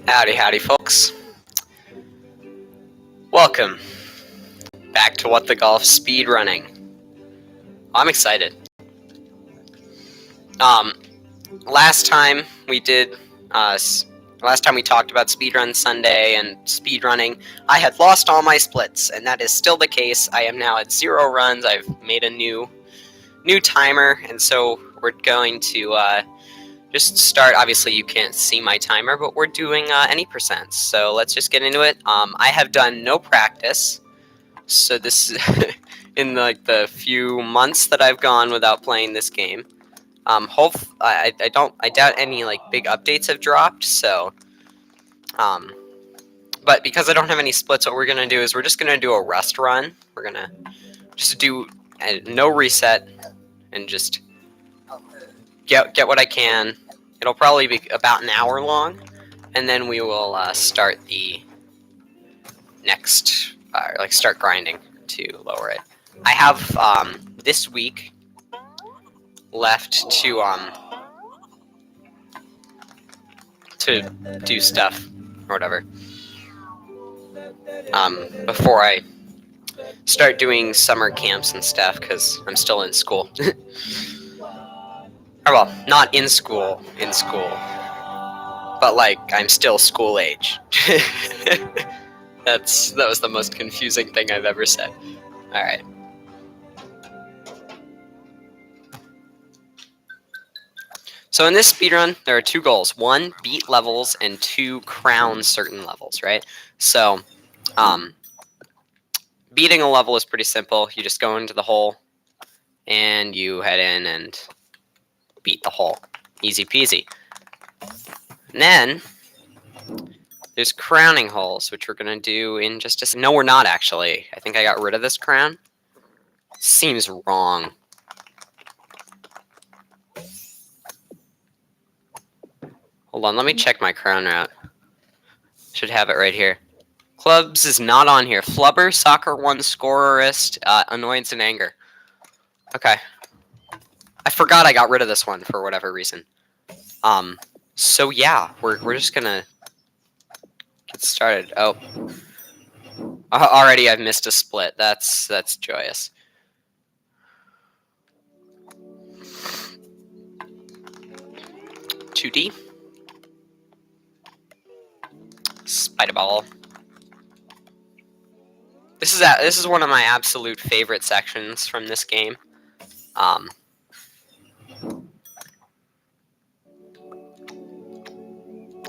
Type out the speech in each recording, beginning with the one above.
Howdy, howdy, folks. Welcome back to What the Golf Speedrunning. I'm excited. Last time we talked about Speedrun Sunday and speedrunning, I had lost all my splits, and that is still the case. I am now at 0 runs. I've made a new timer, and so we're going to just start. Obviously, you can't see my timer, but we're doing any percents. So let's just get into it. I have done no practice, so this is in the few months that I've gone without playing this game. I doubt any big updates have dropped. So, but because I don't have any splits, what we're gonna do is we're just gonna do a rust run. We're gonna just do no reset and just get what I can. It'll probably be about an hour long, and then we will start the next, start grinding to lower it. I have this week left to do stuff or whatever. Before I start doing summer camps and stuff, because I'm still in school. Or, well, not in school, but I'm still school age. That was the most confusing thing I've ever said. All right. So in this speedrun, there are 2 goals. 1, beat levels, and 2, crown certain levels, right? So, beating a level is pretty simple. You just go into the hole, and you head in and beat the hole. Easy peasy. And then, there's crowning holes, which we're going to do in just a... No, we're not, actually. I think I got rid of this crown. Seems wrong. Hold on, let me check my crown route. Should have it right here. Clubs is not on here. Flubber, Soccer 1, Scorerist, Annoyance, and Anger. Okay. I forgot I got rid of this one for whatever reason. So yeah, we're just gonna get started. Oh. Already I've missed a split. That's joyous. $2D. Spider ball. This is one of my absolute favorite sections from this game.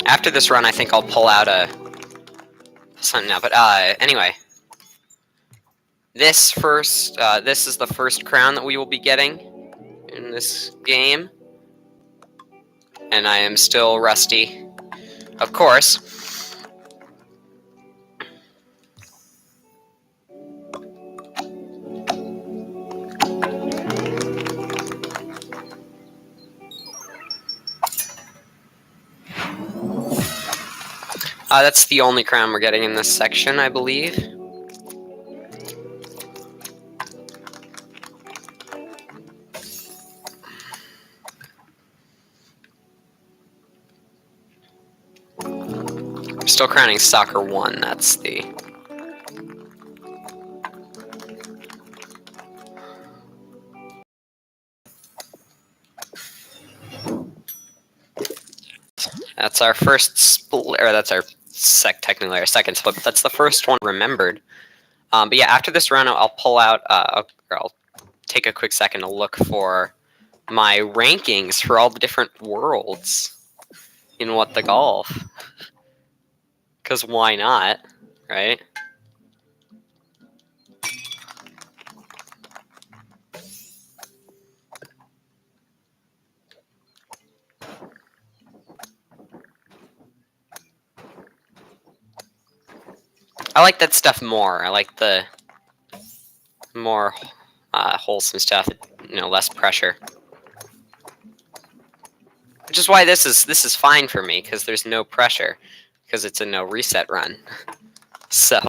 After this run, I think I'll pull out something now. But anyway, this is the first crown that we will be getting in this game, and I am still rusty, of course. That's the only crown we're getting in this section, I believe. I'm still crowning Soccer 1, that's the... That's our first split, or that's our technically our second split, but that's the first one remembered. But yeah, after this run, I'll pull out, or I'll take a quick second to look for my rankings for all the different worlds in What the Golf. Because why not, right? I like that stuff more. I like the more wholesome stuff, less pressure. Which is why this is fine for me, because there's no pressure, because it's a no reset run. So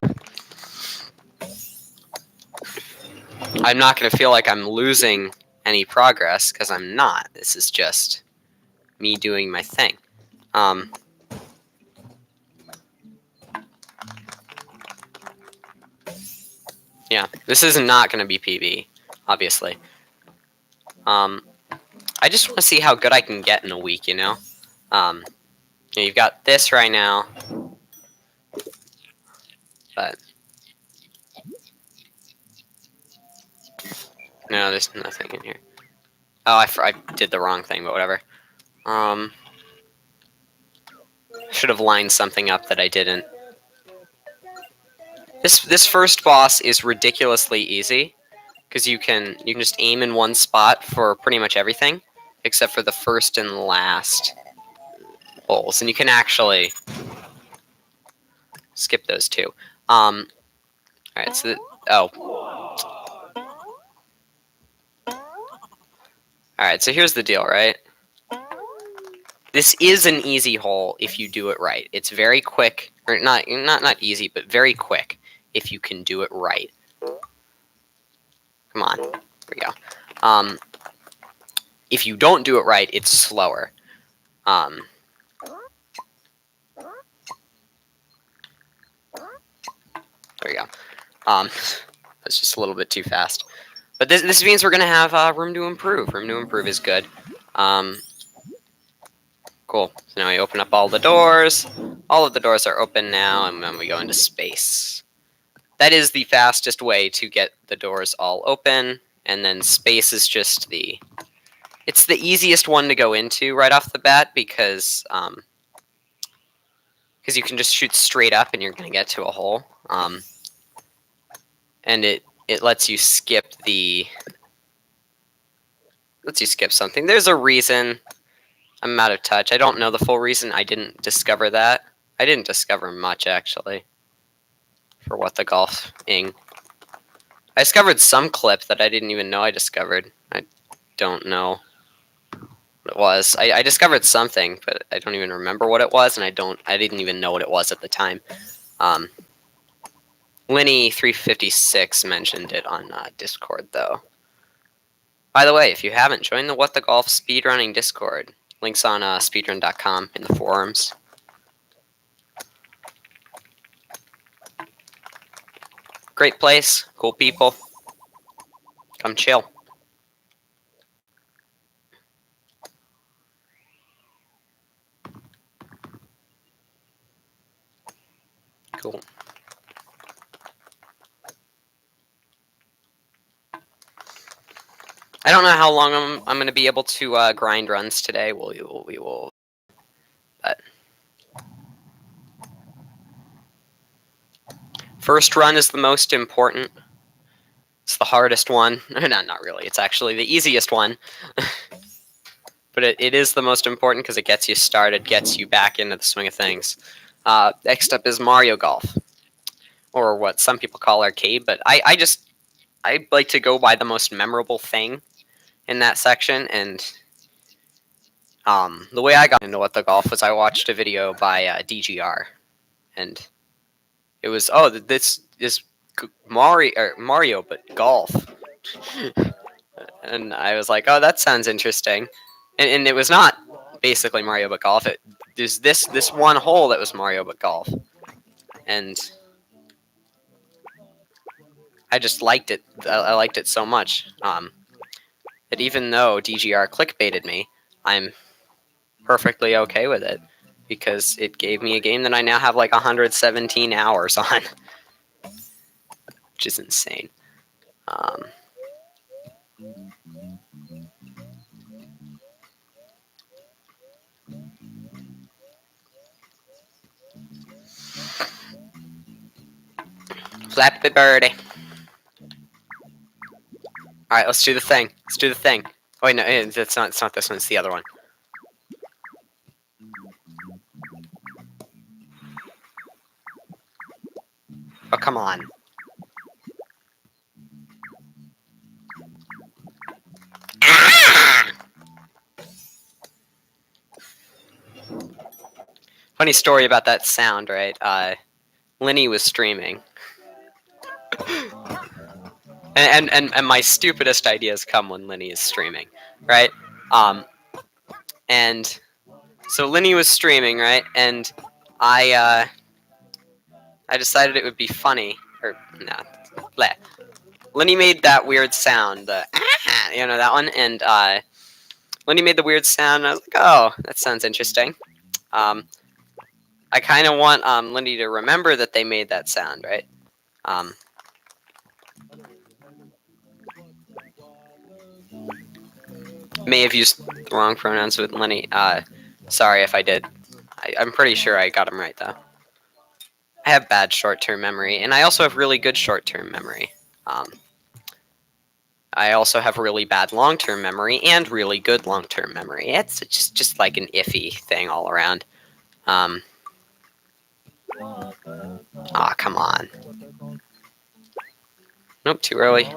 I'm not going to feel like I'm losing any progress, because I'm not. This is just me doing my thing. Yeah, this is not going to be PB, obviously. I just want to see how good I can get in a week, you know? You've got this right now, but no, there's nothing in here. Oh, I did the wrong thing, but whatever. Should have lined something up that I didn't. This first boss is ridiculously easy because you can just aim in one spot for pretty much everything except for the first and last holes, and you can actually skip those two. All right, so all right, so here's the deal, right? This is an easy hole if you do it right. It's very quick, or not easy, but very quick if you can do it right. Come on, there we go. If you don't do it right, it's slower. There we go. That's just a little bit too fast. But this means we're going to have room to improve. Room to improve is good. Cool. So now we open up all the doors. All of the doors are open now, and then we go into space. That is the fastest way to get the doors all open, and then space is just it's the easiest one to go into right off the bat because you can just shoot straight up and you're going to get to a hole. And it lets you skip something. There's a reason. I'm out of touch. I don't know the full reason. I didn't discover that. I didn't discover much, actually, for what the golfing. I discovered some clip that I didn't even know I discovered. I don't know what it was. I discovered something, but I don't even remember what it was, and I didn't even know what it was at the time. Linny356 mentioned it on Discord, though. By the way, if you haven't, join the What the Golf Speedrunning Discord. Links on speedrun.com in the forums. Great place, cool people. Come chill. Cool. I don't know how long I'm going to be able to grind runs today. We will. But first run is the most important. It's the hardest one. No, not really. It's actually the easiest one. But it is the most important because it gets you started, gets you back into the swing of things. Next up is Mario Golf, or what some people call arcade. But I like to go by the most memorable thing in that section, and the way I got into What the Golf was I watched a video by DGR, and it was, oh, this is Mario but golf. And I was like, oh, that sounds interesting. And it was not basically Mario but golf. There's this one hole that was Mario but golf, and I just liked it. I liked it so much that even though DGR clickbaited me, I'm perfectly okay with it because it gave me a game that I now have like 117 hours on, which is insane. Flappy birdie. All right, let's do the thing. Let's do the thing. Oh, wait, no, it's not this one. It's the other one. Oh, come on. Ah! Funny story about that sound, right? Linny was streaming. and my stupidest ideas come when Linny is streaming, right? And so Linny was streaming, right? And I decided it would be funny, or nah, bleh. Lenny made that weird sound, the you know, that one, and Lenny made the weird sound, and I was like, oh, that sounds interesting. I kind of want Lindy to remember that they made that sound, right? May have used the wrong pronouns with Lenny. Sorry if I did. I'm pretty sure I got them right, though. I have bad short-term memory, and I also have really good short-term memory. I also have really bad long-term memory and really good long-term memory. It's just like an iffy thing all around. Aw, come on. Nope, too early.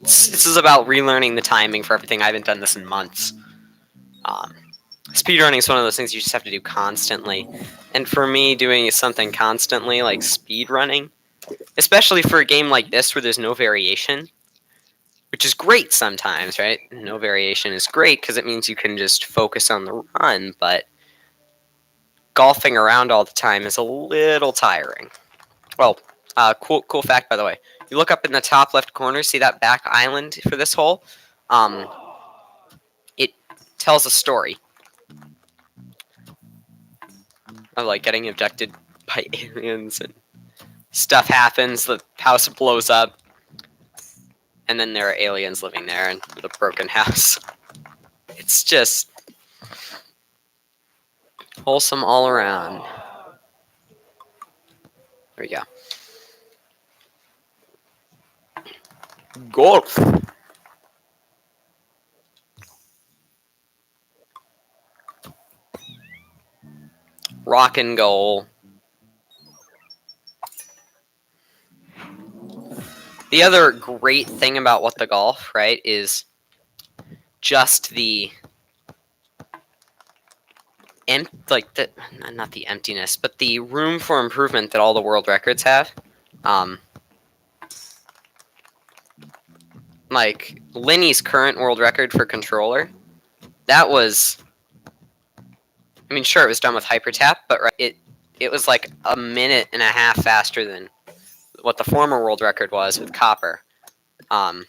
This is about relearning the timing for everything. I haven't done this in months. Speedrunning is one of those things you just have to do constantly. And for me, doing something constantly, like speedrunning, especially for a game like this where there's no variation, which is great sometimes, right? No variation is great because it means you can just focus on the run, but golfing around all the time is a little tiring. Well, cool fact, by the way. You look up in the top left corner, see that back island for this hole? It tells a story of like getting abducted by aliens and stuff happens, the house blows up, and then there are aliens living there and with a broken house. It's just wholesome all around. There we go. Golf. Rock and goal. The other great thing about What the Golf, right, is just the not the emptiness, but the room for improvement that all the world records have. Like Lenny's current world record for controller, that was, I mean, sure, it was done with hypertap, but it was like a minute and a half faster than what the former world record was with copper. And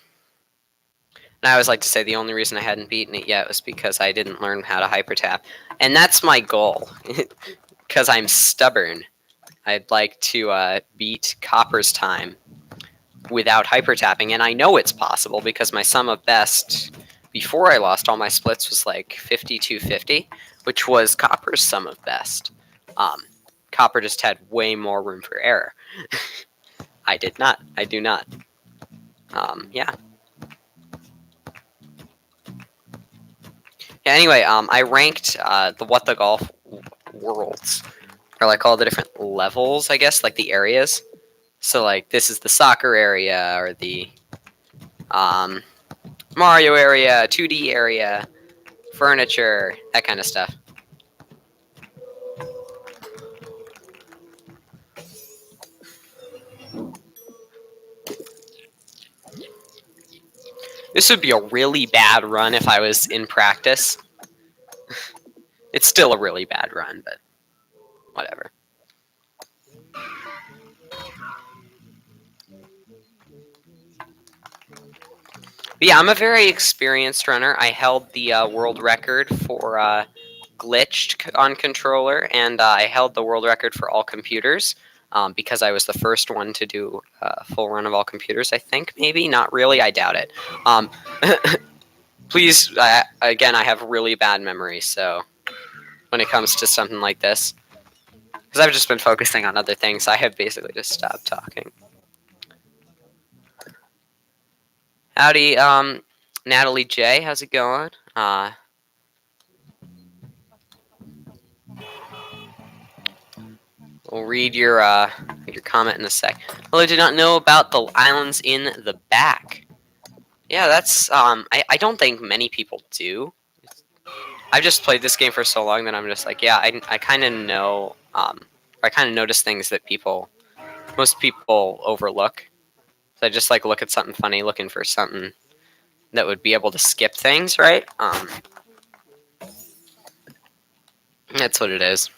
I always like to say the only reason I hadn't beaten it yet was because I didn't learn how to hypertap, and that's my goal. Because I'm stubborn, I'd like to beat copper's time without hypertapping, and I know it's possible because my sum of best before I lost all my splits was like 5250, which was copper's sum of best. Copper just had way more room for error. I did not. I do not. Yeah. Yeah. Anyway, I ranked the What the Golf worlds, or like all the different levels, I guess, like the areas. So like this is the soccer area, or the Mario area, 2D area, furniture, that kind of stuff. This would be a really bad run if I was in practice. It's still a really bad run, but whatever. But yeah, I'm a very experienced runner. I held the world record for glitched on controller, and I held the world record for all computers because I was the first one to do a full run of all computers, I think. Maybe, not really, I doubt it. Please, again, I have really bad memory, so when it comes to something like this, because I've just been focusing on other things, I have basically just stopped talking. Howdy, Natalie J, how's it going? We'll read your comment in a sec. Well, I did not know about the islands in the back. Yeah, that's I don't think many people do. I've just played this game for so long that I'm just like, yeah, I kind of know, I kind of notice things that most people overlook. So I just like look at something funny, looking for something that would be able to skip things, right? That's what it is.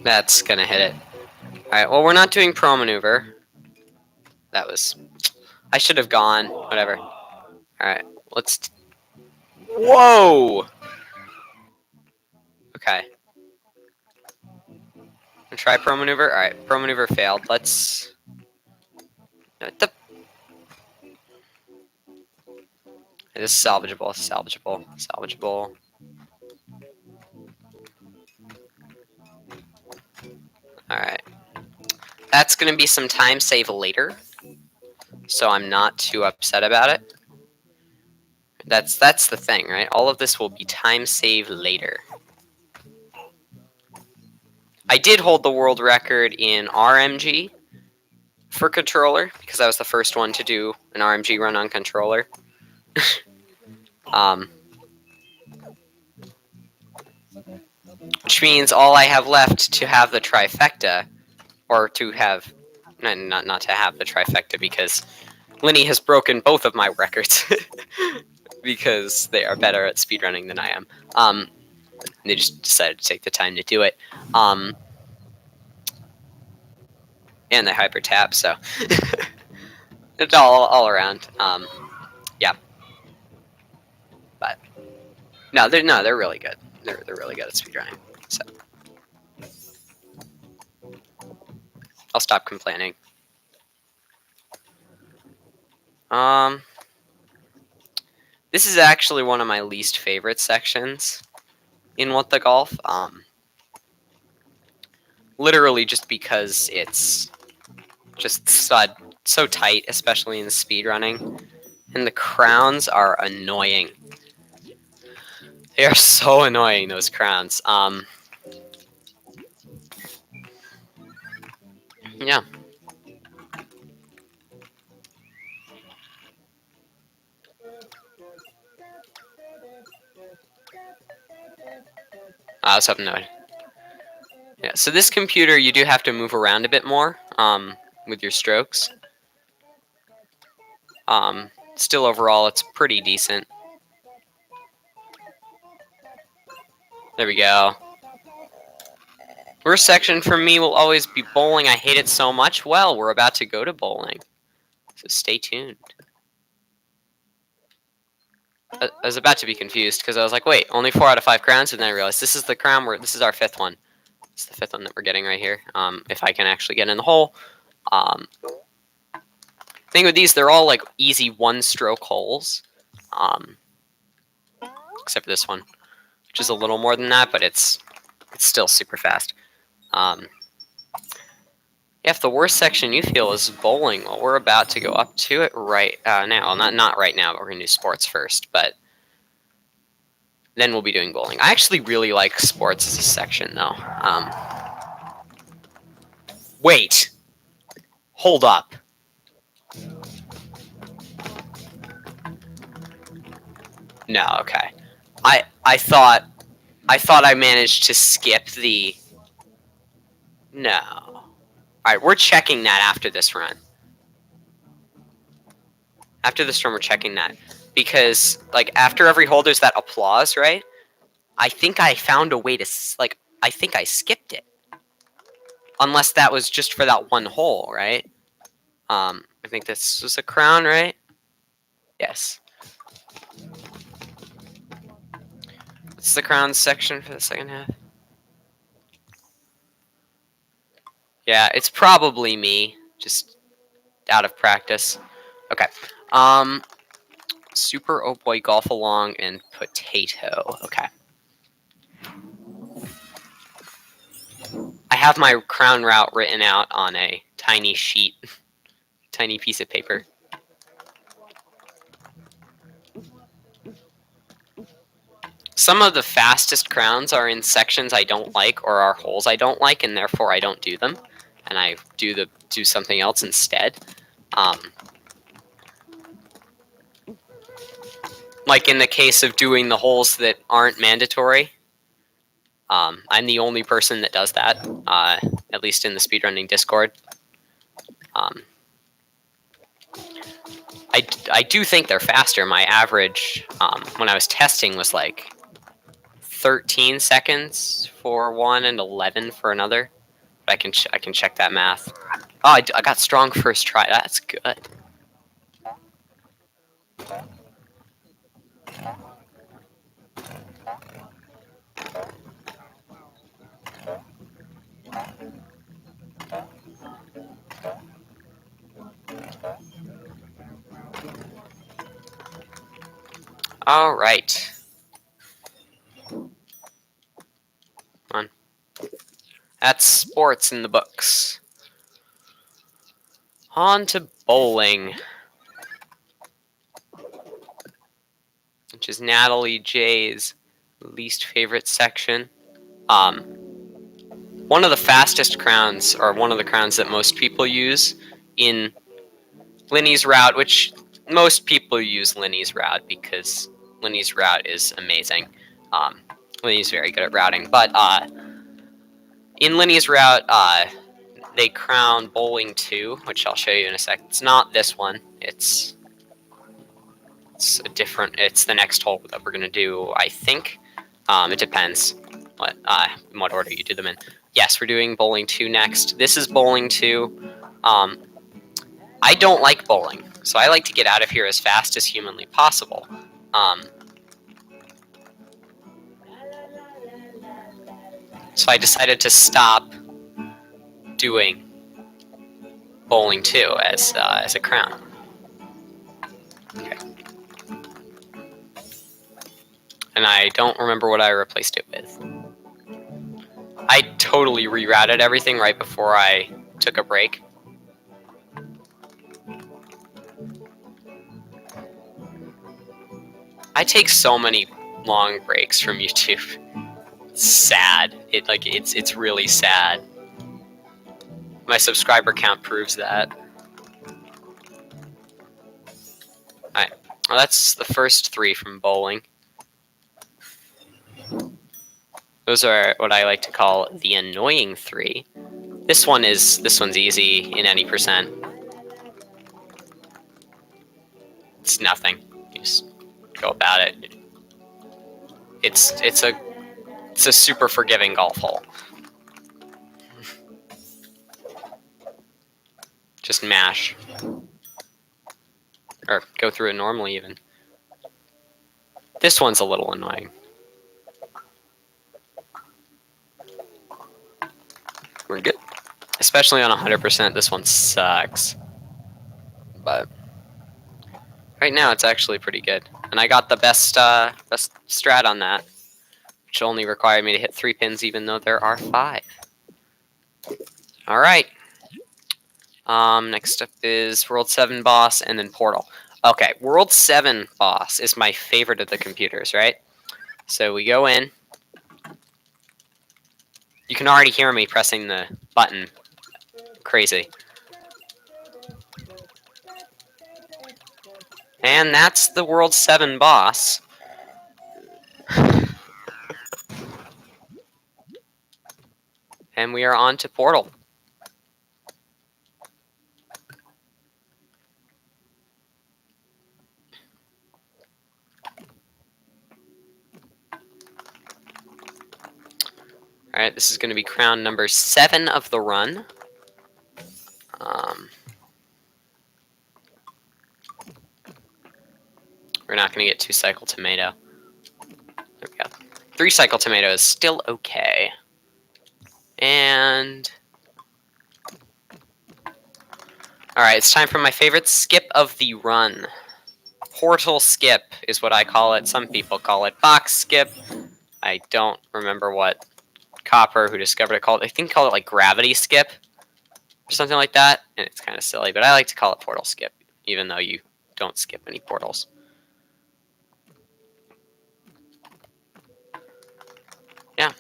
That's gonna hit it. Alright, well, we're not doing pro maneuver. That was... I should have gone. Whatever. Alright, let's... Whoa! Okay. Try pro maneuver? Alright, pro maneuver failed. Let's... This is salvageable, salvageable, salvageable. Alright. That's gonna be some time save later. So I'm not too upset about it. That's the thing, right? All of this will be time save later. I did hold the world record in RMG for controller, because I was the first one to do an RMG run on controller. Which means all I have left to have the trifecta, or to have... Not to have the trifecta, because Linny has broken both of my records. Because they are better at speedrunning than I am. They just decided to take the time to do it. And they hyper tap, so it's all around. Yeah. But no, they're really good. They're really good at speedrunning. So I'll stop complaining. This is actually one of my least favorite sections in What the Golf. Literally just because it's just so tight, especially in speedrunning. And the crowns are annoying. They are so annoying, those crowns. Yeah. I was hoping no. Yeah, so this computer, you do have to move around a bit more with your strokes. Still, overall, it's pretty decent. There we go. Worst section for me will always be bowling. I hate it so much. Well, we're about to go to bowling, so stay tuned. I was about to be confused because I was like, wait, only 4 out of 5 crowns, and then I realized this is the crown. This is our 5th one. It's the 5th one that we're getting right here. If I can actually get in the hole. Thing with these, they're all like easy 1-stroke holes, except for this one, which is a little more than that, but it's still super fast. If the worst section you feel is bowling, well, we're about to go up to it right now. Well, not right now, but we're gonna do sports first. But then we'll be doing bowling. I actually really like sports as a section, though. Wait, hold up. No, okay. I thought I managed to skip the... No. Alright, we're checking that after this run. After this run, we're checking that. Because, like, after every hole, there's that applause, right? I think I found a way to, like, I think I skipped it. Unless that was just for that one hole, right? I think this was a crown, right? Yes. What's the crown section for the second half? Yeah, it's probably me, just out of practice. Okay. Super Oh Boy Golf Along and Potato. Okay. I have my crown route written out on a tiny sheet, tiny piece of paper. Some of the fastest crowns are in sections I don't like or are holes I don't like, and therefore I don't do them, and I do something else instead. Like in the case of doing the holes that aren't mandatory, I'm the only person that does that, at least in the speedrunning Discord. I do think they're faster. My average, when I was testing, was like 13 seconds for one and 11 for another. But I can check that math. Oh, I got strong first try. That's good. All right. Come on. That's sports in the books. On to bowling, which is Natalie J's least favorite section. One of the fastest crowns, or one of the crowns that most people use in Linny's route, which most people use Linny's route because Linny's route is amazing. Linny's very good at routing, but in Linny's route, they crown bowling 2, which I'll show you in a sec. It's not this one. It's a different. It's the next hole that we're gonna do, I think. It depends in what order you do them in. Yes, we're doing bowling 2 next. This is bowling 2. I don't like bowling, so I like to get out of here as fast as humanly possible. So I decided to stop doing bowling 2 as a crown. Okay. And I don't remember what I replaced it with. I totally rerouted everything right before I took a break. I take so many long breaks from YouTube. It's sad. It's really sad. My subscriber count proves that. Alright. Well, that's the first 3 from bowling. Those are what I like to call the annoying 3. This one's easy in any percent. It's nothing. You just go about it. It's a super forgiving golf hole. Just mash. Or go through it normally even. This one's a little annoying. We're good. Especially on 100%, this one sucks. But right now it's actually pretty good. And I got the best strat on that, which only required me to hit 3 pins even though there are 5. Alright. Next up is World 7 boss and then Portal. Okay, World 7 boss is my favorite of the computers, right? So we go in. You can already hear me pressing the button. Crazy. And that's the World 7 boss. And we are on to Portal. Alright, this is going to be crown number 7 of the run. We're not going to get 2 cycle tomato. There we go. 3 cycle tomato is still okay. And alright, it's time for my favorite skip of the run. Portal skip is what I call it. Some people call it box skip. I don't remember what Copper, who discovered it, called it. I think called it like gravity skip or something like that. And it's kind of silly, but I like to call it portal skip, even though you don't skip any portals. Yeah.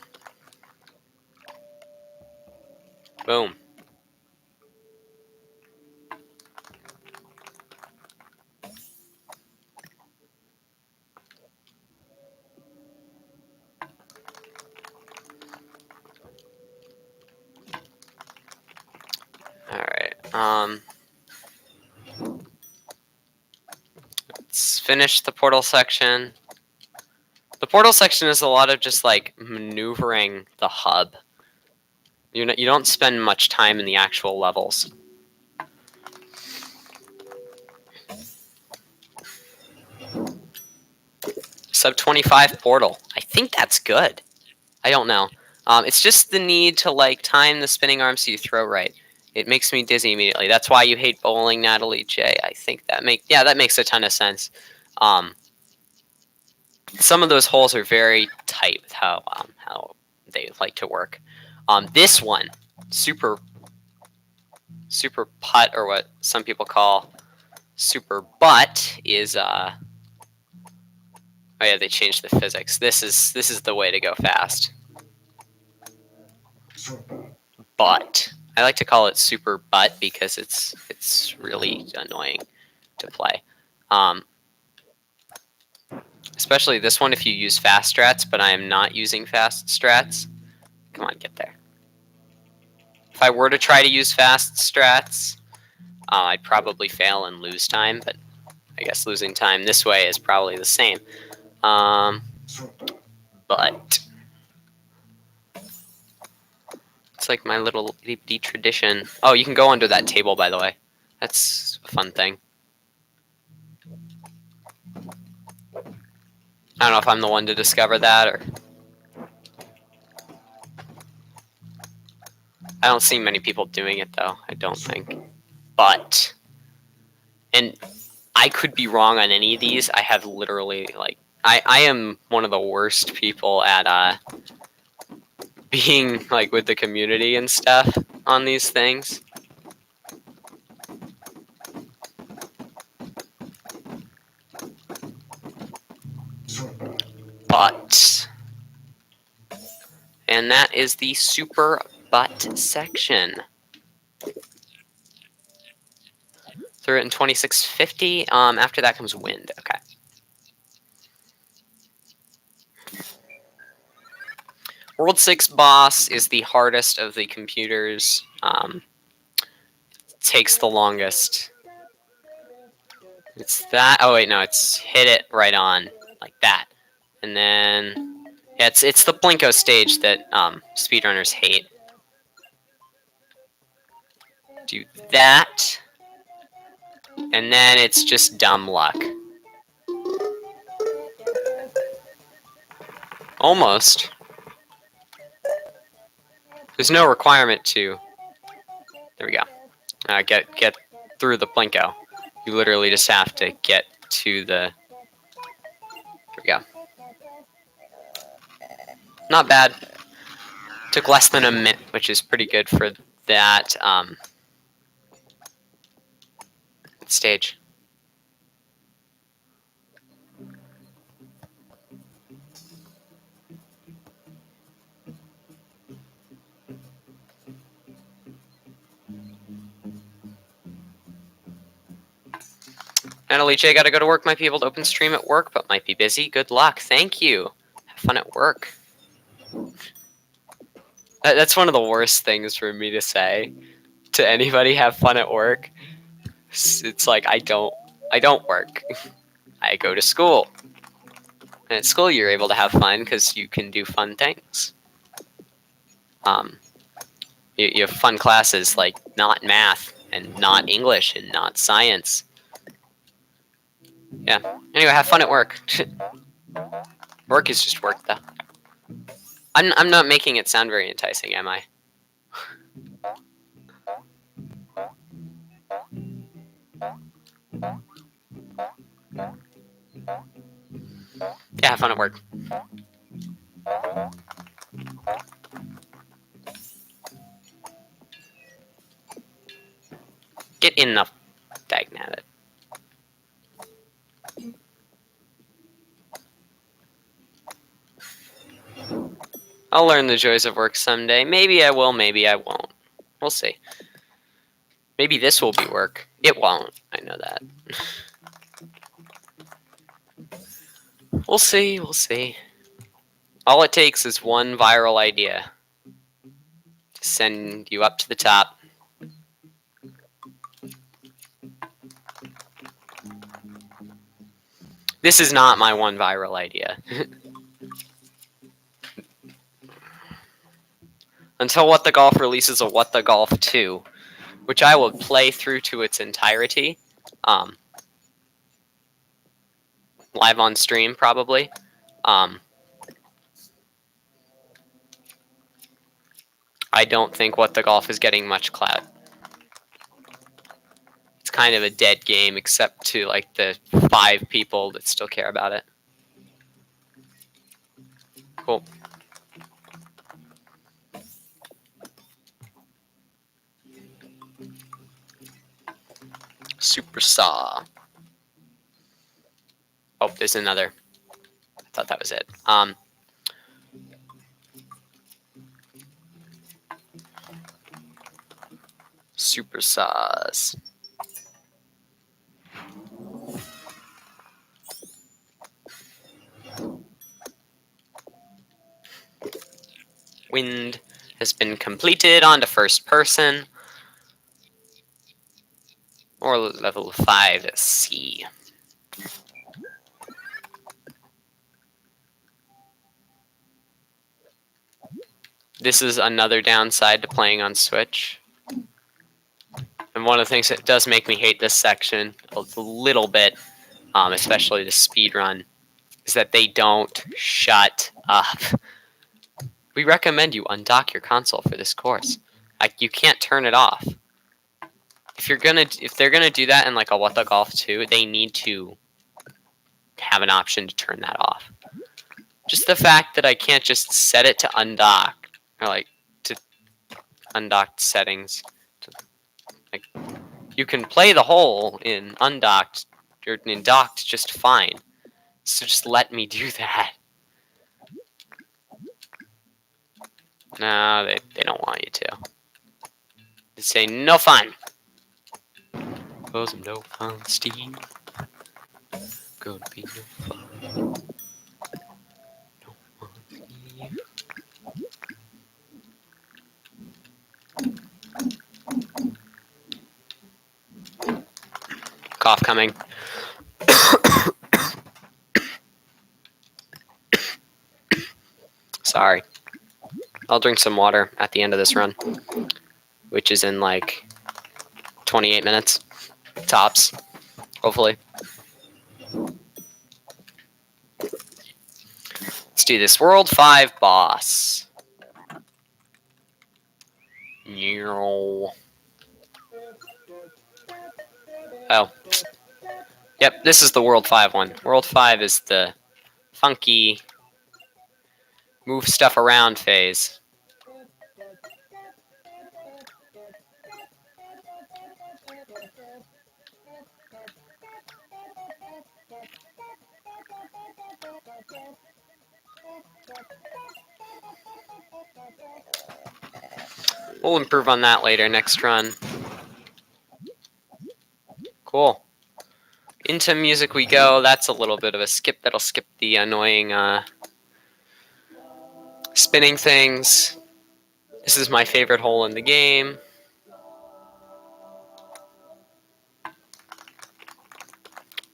Boom. Alright, let's finish the portal section. The portal section is a lot of just like maneuvering the hub. You don't spend much time in the actual levels. Sub 25 portal. I think that's good. I don't know. It's just the need to like time the spinning arm so you throw right. It makes me dizzy immediately. That's why you hate bowling, Natalie J. I think that makes a ton of sense. Some of those holes are very tight with how they like to work. This one, super putt, or what some people call super butt, is oh yeah, they changed the physics. This is the way to go fast. But I like to call it super butt because it's really annoying to play. Especially this one if you use fast strats, but I am not using fast strats. Come on, get there. If I were to try to use fast strats, I'd probably fail and lose time, but I guess losing time this way is probably the same. But it's like my little tradition. Oh, you can go under that table, by the way. That's a fun thing. I don't know if I'm the one to discover that, or... I don't see many people doing it, though. I don't think. But... And I could be wrong on any of these. I have literally, like... I am one of the worst people at, being, like, with the community and stuff on these things. But... And that is the super butt section. Threw it in 2650. After that comes wind. Okay. World 6 boss is the hardest of the computers. Takes the longest. It's that. Oh wait, no, it's hit it right on like that, and then yeah, it's the Blinko stage that speedrunners hate. Do that, and then it's just dumb luck. Almost. There's no requirement to. There we go. Get through the Blinko. You literally just have to get to the... There we go. Not bad. Took less than a minute, which is pretty good for that stage. Natalie J, gotta go to work. Might be able to open stream at work, but might be busy. Good luck. Thank you. Have fun at work. That's one of the worst things for me to say to anybody. Have fun at work. It's like I don't work. I go to school. And at school, you're able to have fun because you can do fun things. You have fun classes like not math and not English and not science. Yeah. Anyway, have fun at work. Work is just work, though. I'm not making it sound very enticing, am I? Yeah, have fun at work. Get in the dagnabbit. I'll learn the joys of work someday. Maybe I will, maybe I won't. We'll see. Maybe this will be work. It won't. I know that. We'll see, we'll see. All it takes is one viral idea to send you up to the top. This is not my one viral idea. until What the Golf releases a What the Golf 2, which I will play through to its entirety, live on stream probably. I don't think What the Golf is getting much clout. It's kind of a dead game, except to like the 5 people that still care about it. Cool. Super Saw. Oh, there's another. I thought that was it. Super Saws. Wind has been completed onto first person. Or level 5C. This is another downside to playing on Switch. And one of the things that does make me hate this section a little bit, especially the speedrun, is that they don't shut up. We recommend you undock your console for this course. Like, you can't turn it off. If they're gonna do that in like a What the Golf 2, they need to have an option to turn that off. Just the fact that I can't just set it to undock, or like to undocked settings. Like, you can play the whole in undocked or in docked just fine. So just let me do that. No, they don't want you to. They say no fun. Cause I'm no fun, Steve. Gonna be no fun. No fun, Steve. Cough coming. Sorry. I'll drink some water at the end of this run, which is in like 28 minutes, tops, hopefully. Let's do this. World 5 boss. Oh. Yep, this is the World 5 one. World 5 is the funky move stuff around phase. We'll improve on that later, next run. Cool. Into music we go. That's a little bit of a skip. That'll skip the annoying spinning things. This is my favorite hole in the game.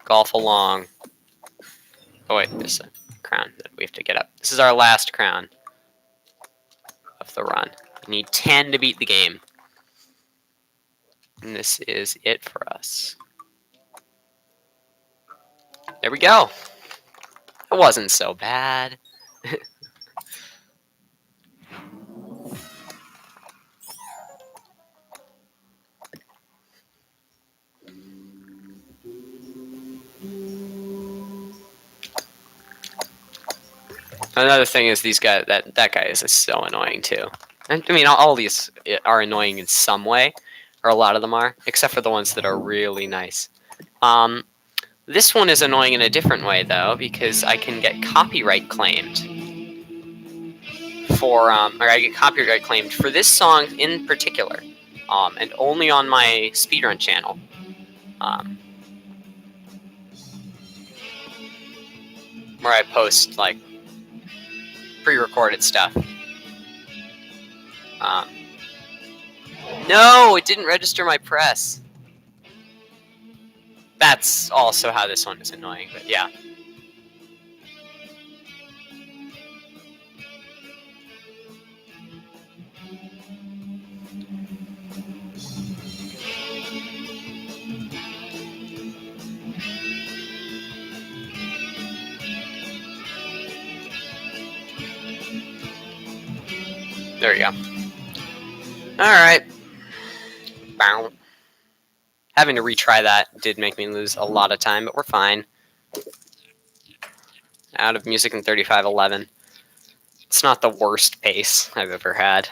Golf along. Oh wait, there's a crown that we have to get up. This is our last crown of the run. We need 10 to beat the game. And this is it for us. There we go. It wasn't so bad. Another thing is these guys. That guy is so annoying too. I mean, all these are annoying in some way, or a lot of them are, except for the ones that are really nice. This one is annoying in a different way though, because I can get copyright claimed for, or I get copyright claimed for this song in particular, and only on my speedrun channel. Where I post like pre-recorded stuff. No, it didn't register my press. That's also how this one is annoying, but yeah. There we go. Alright. Bow. Having to retry that did make me lose a lot of time, but we're fine. Out of music in 35:11. It's not the worst pace I've ever had.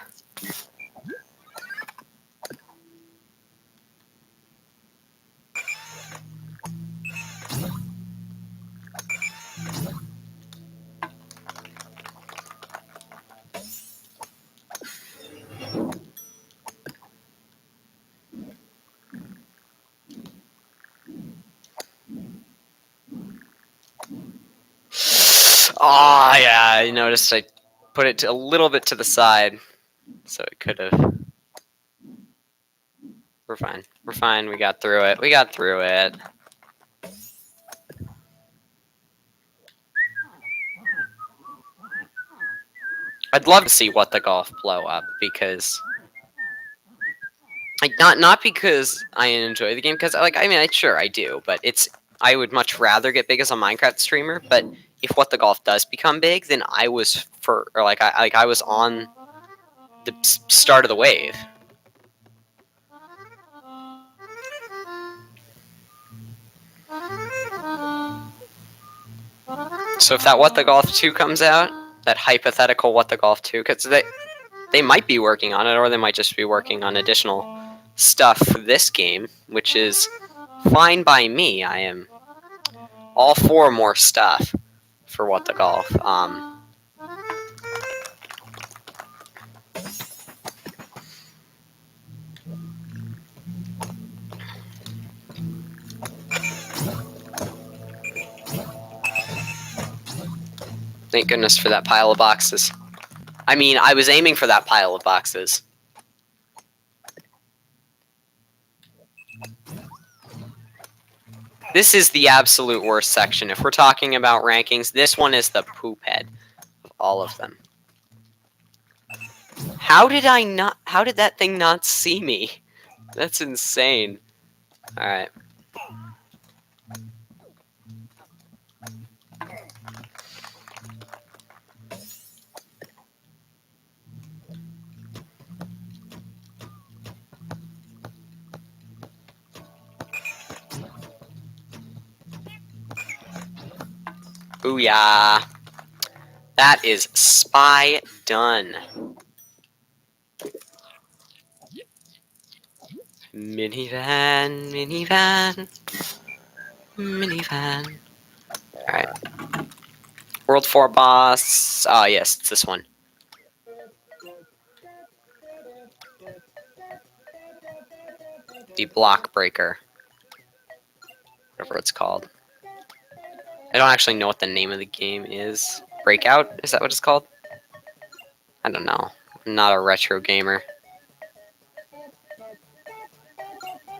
Oh, yeah, I noticed I put it a little bit to the side, so it could have. We're fine. We're fine. We got through it. We got through it. I'd love to see What the Golf blow up, because like not because I enjoy the game, because sure I do, but I would much rather get big as a Minecraft streamer. But if What the Golf does become big, then I was I was on the start of the wave. So if that What the Golf 2 comes out, that hypothetical What the Golf 2, because they might be working on it, or they might just be working on additional stuff for this game, which is fine by me. I am all for more stuff for What the Golf. Thank goodness for that pile of boxes. I mean, I was aiming for that pile of boxes. This is the absolute worst section. If we're talking about rankings, this one is the poop head of all of them. How did that thing not see me? That's insane. Alright. Booyah. That is spy done. Minivan, minivan, minivan. Alright. World 4 boss. Oh, yes, it's this one. The block breaker. Whatever it's called. I don't actually know what the name of the game is. Breakout? Is that what it's called? I don't know. I'm not a retro gamer.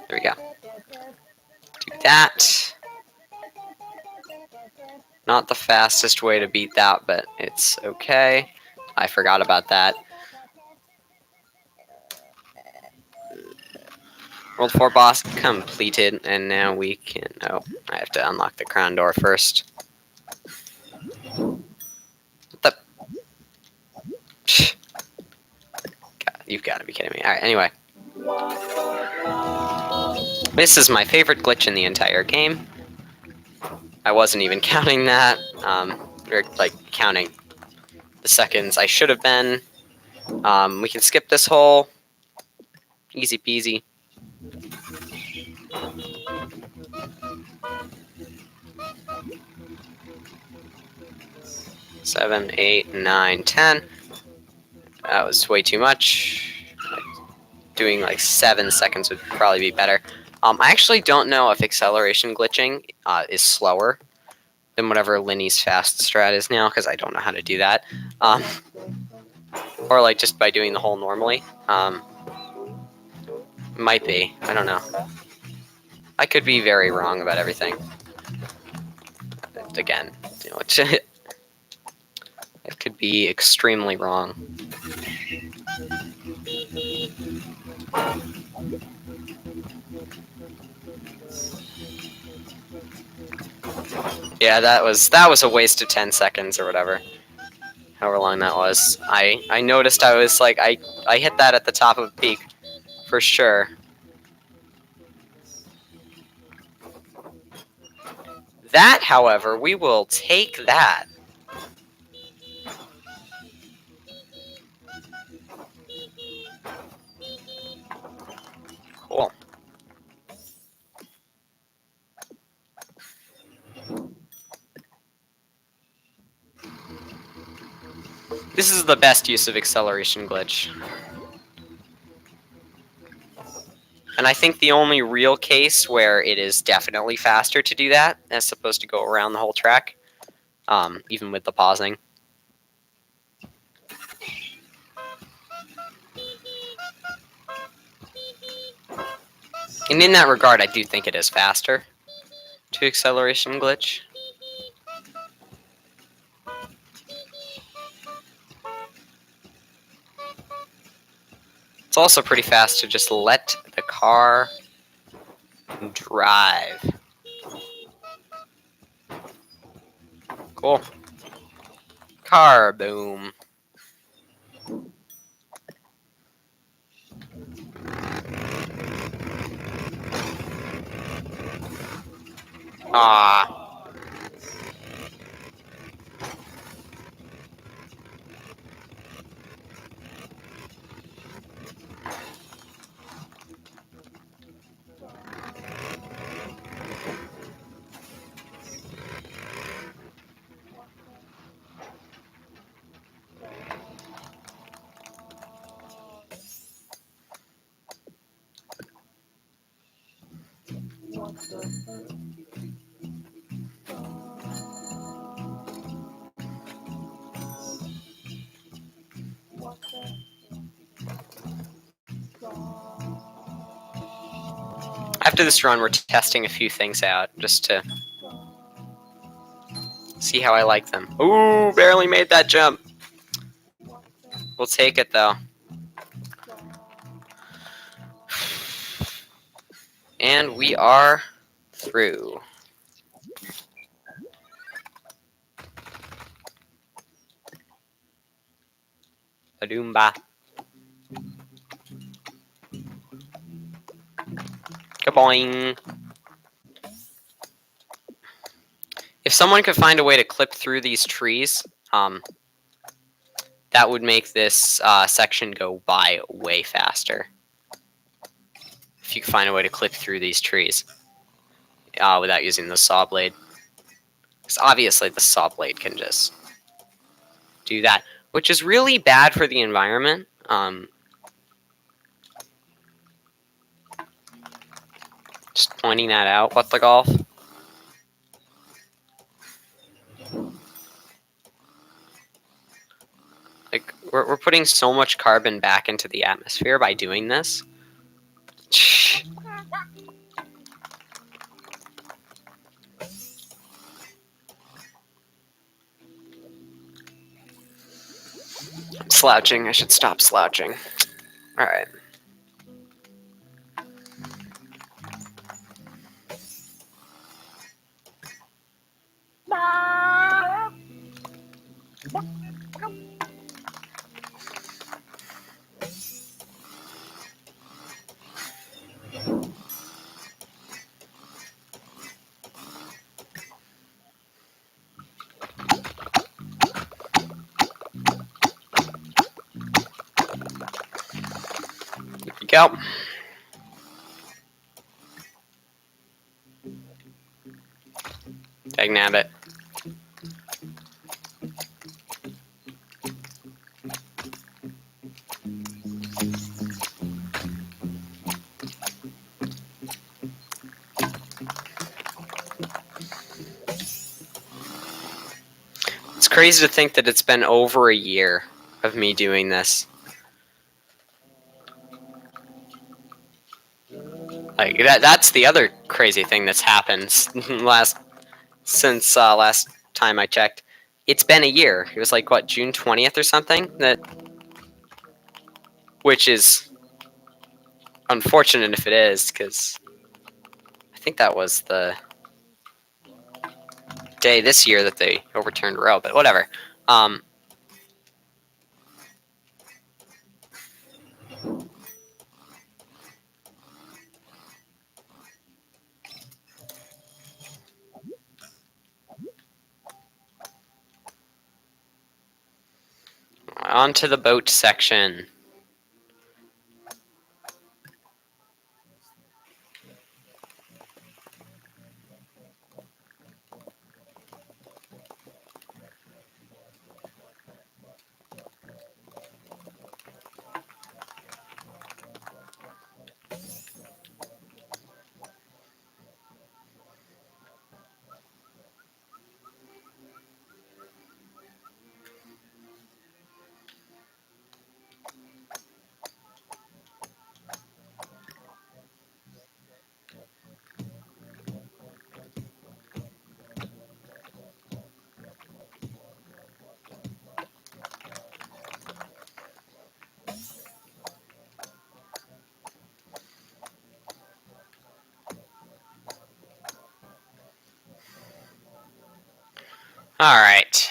There we go. Do that. Not the fastest way to beat that, but it's okay. I forgot about that. World 4 boss completed, and now we can... Oh, I have to unlock the crown door first. What the... God, you've got to be kidding me. Alright, anyway. This is my favorite glitch in the entire game. I wasn't even counting that. We're, counting the seconds I should have been. We can skip this hole. Easy peasy. Seven, 8, 9, 10. That was way too much. Doing 7 seconds would probably be better. I actually don't know if acceleration glitching is slower than whatever Linny's fast strat is now, because I don't know how to do that. Or just by doing the hole normally. Might be. I don't know. I could be very wrong about everything. Again, it could be extremely wrong. Yeah, that was a waste of 10 seconds or whatever. however long that was. I noticed I was like, I hit that at the top of a peak, for sure. That, however, we will take that. Cool. This is the best use of acceleration glitch. And I think the only real case where it is definitely faster to do that, as opposed to go around the whole track, even with the pausing. And in that regard, I do think it is faster to acceleration glitch. It's also pretty fast to just let the car drive. Cool. Car boom. Ah. After this run, we're testing a few things out, just to see how I like them. Ooh, barely made that jump. We'll take it, though. And we are through. Ba-doom-ba. Kaboing. If someone could find a way to clip through these trees, that would make this section go by way faster. If you could find a way to clip through these trees without using the saw blade. Because obviously the saw blade can just do that, which is really bad for the environment. Just pointing that out. What the golf? Like, we're putting so much carbon back into the atmosphere by doing this. I'm slouching. I should stop slouching. All right. Here we go. Dagnabbit. It's crazy to think that it's been over a year of me doing this. Like that's the other crazy thing that's happened since last time I checked. It's been a year. It was like what, June 20th or something, which is unfortunate if it is, because I think that was the day this year that they overturned Roe, but whatever. on to the boat section. Alright.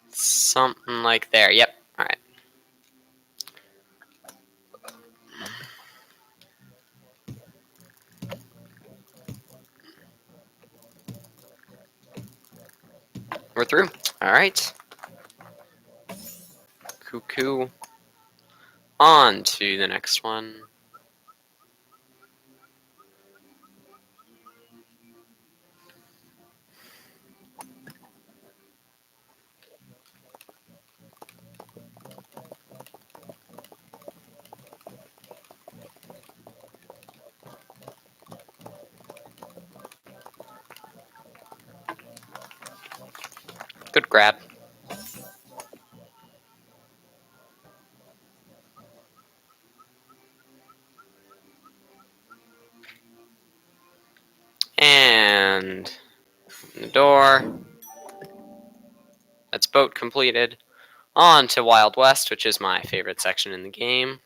Something like there. Yep. Alright. We're through. Alright. Cuckoo. On to the next one. Good grab. And the door. That's boat completed. On to Wild West, which is my favorite section in the game.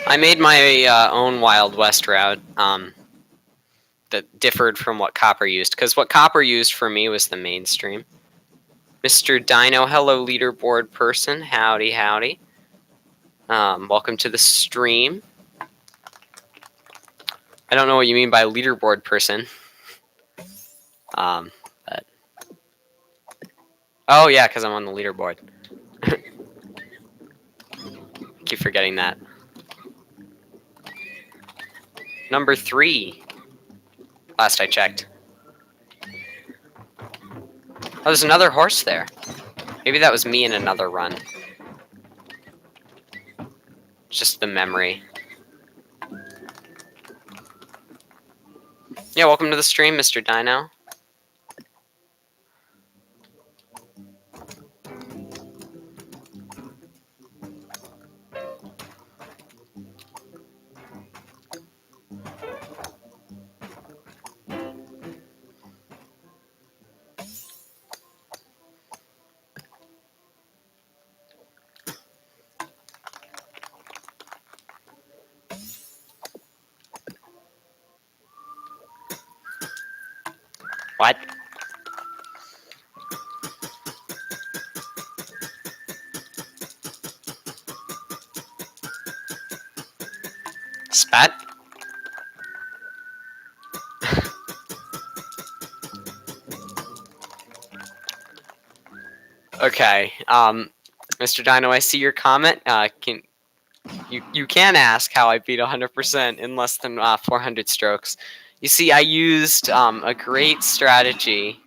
I made my own Wild West route that differed from what Copper used, because what Copper used for me was the mainstream. Mr. Dino, hello leaderboard person. Howdy, howdy. Welcome to the stream. I don't know what you mean by leaderboard person. But... Oh yeah, because I'm on the leaderboard. Keep forgetting that. Number 3. Last I checked. Oh, there's another horse there. Maybe that was me in another run. Just the memory. Yeah, welcome to the stream, Mr. Dino. What? Spat? Okay. Mr. Dino, I see your comment. You can ask how I beat 100% in less than 400 strokes. You see, I used a great strategy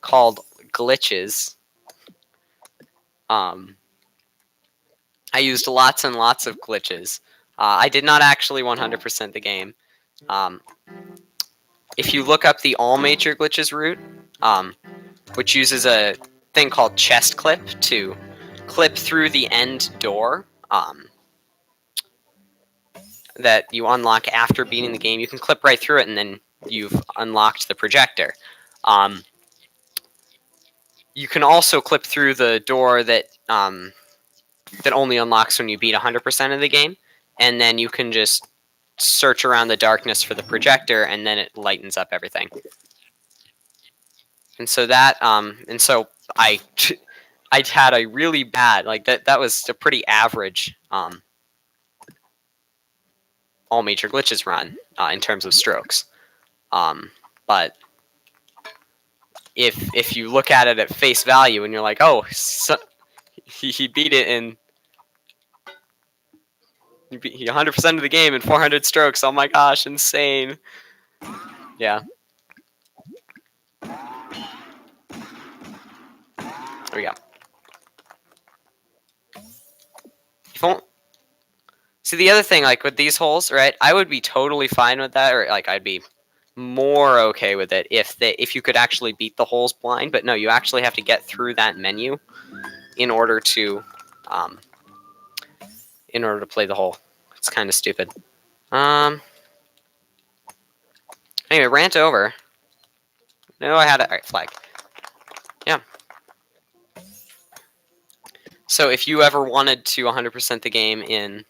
called glitches. I used lots and lots of glitches. I did not actually 100% the game. If you look up the all major glitches route, which uses a thing called chest clip to clip through the end door that you unlock after beating the game, you can clip right through it and then you've unlocked the projector. You can also clip through the door that that only unlocks when you beat 100% of the game, and then you can just search around the darkness for the projector, and then it lightens up everything. And so I I had a really bad, like that was a pretty average all major glitches run in terms of strokes. But if you look at it at face value and you're like, oh, so, he beat it in 100% of the game in 400 strokes. Oh my gosh, insane. Yeah. There we go. See, the other thing, like with these holes, right? I would be totally fine with that, or like I'd be more okay with it if you could actually beat the holes blind. But no, you actually have to get through that menu in order to play the hole. It's kind of stupid. Anyway, rant over. No, I had it. All right, flag. Yeah. So if you ever wanted to 100% the game in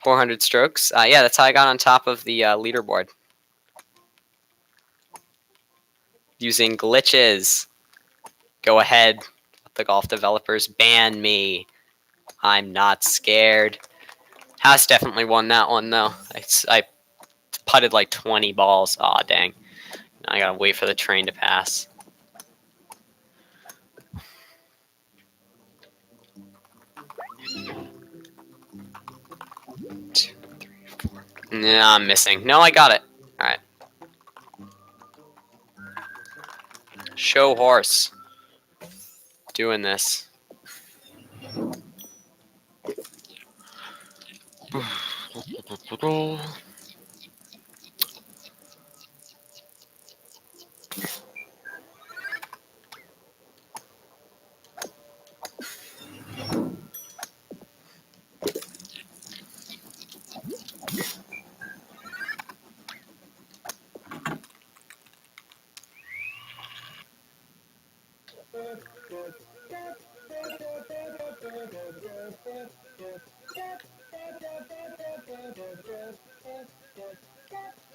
400 strokes, yeah, that's how I got on top of the leaderboard. Using glitches. Go ahead, the golf developers, ban me. I'm not scared. Has definitely won that one, though. I putted like 20 balls. Aw, dang. Now I gotta wait for the train to pass. Two, three, four. Nah, I'm missing. No, I got it. Alright. Show horse. Doing this.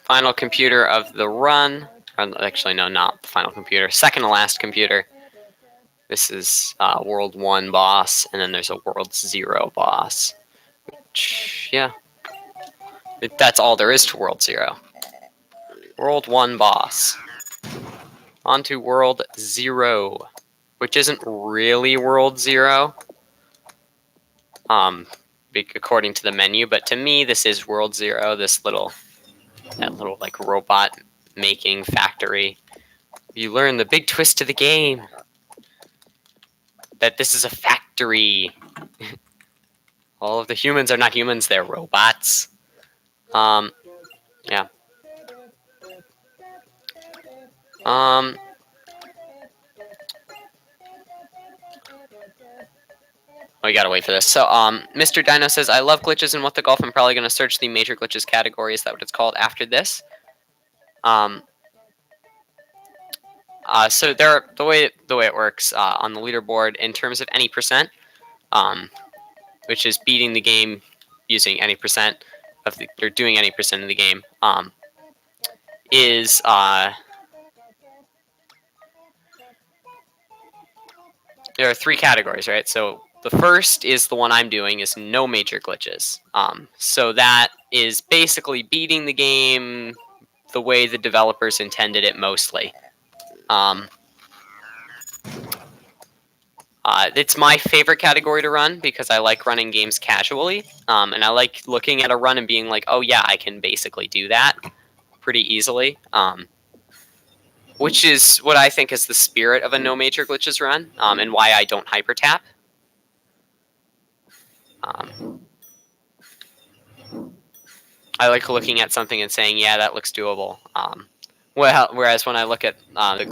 Final computer of the run. Actually, no, not the final computer. Second to last computer. This is World 1 boss, and then there's a World 0 boss. Which, yeah. That's all there is to World 0. World 1 boss. On to World 0, which isn't really World 0, according to the menu, but to me this is World 0, that little like robot making factory. You learn the big twist to the game, that this is a factory. All of the humans are not humans, they're robots. Yeah. Oh, you gotta wait for this. So, Mr. Dino says, I love glitches in What the Golf. I'm probably gonna search the major glitches category. Is that what it's called after this? So the way it works on the leaderboard in terms of any percent, which is beating the game using any percent of the, or doing any percent of the game, is there are three categories, right? So the first is the one I'm doing, is no major glitches. So that is basically beating the game the way the developers intended it mostly. It's my favorite category to run because I like running games casually, and I like looking at a run and being like, oh yeah, I can basically do that pretty easily, which is what I think is the spirit of a no major glitches run, and why I don't hyper tap. I like looking at something and saying, yeah, that looks doable. Whereas when I look at the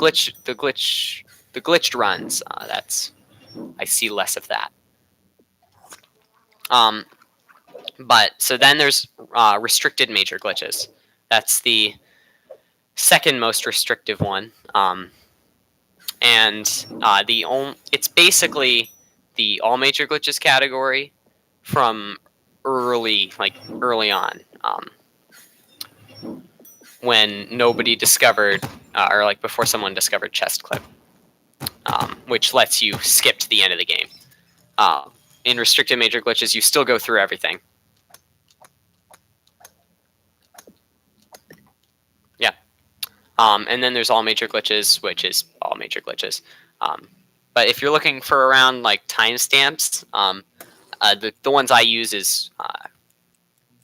glitched runs, I see less of that. But so then there's restricted major glitches. That's the second most restrictive one. It's basically the all major glitches category from early on, when nobody discovered, or like before someone discovered chest clip, which lets you skip to the end of the game. In restricted major glitches, you still go through everything. Yeah. And then there's all major glitches, which is all major glitches. But if you're looking for around like timestamps, the ones I use is,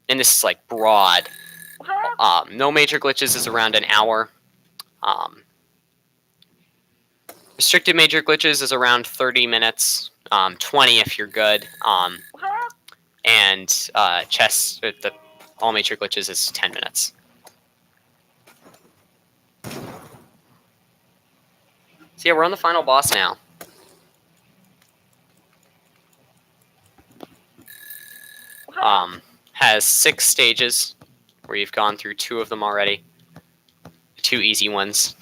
and this is like broad. No major glitches is around an hour. Restricted major glitches is around 30 minutes, 20 if you're good. And the all major glitches is 10 minutes. So yeah, we're on the final boss now. Has 6 stages, where you've gone through 2 of them already. 2 easy ones.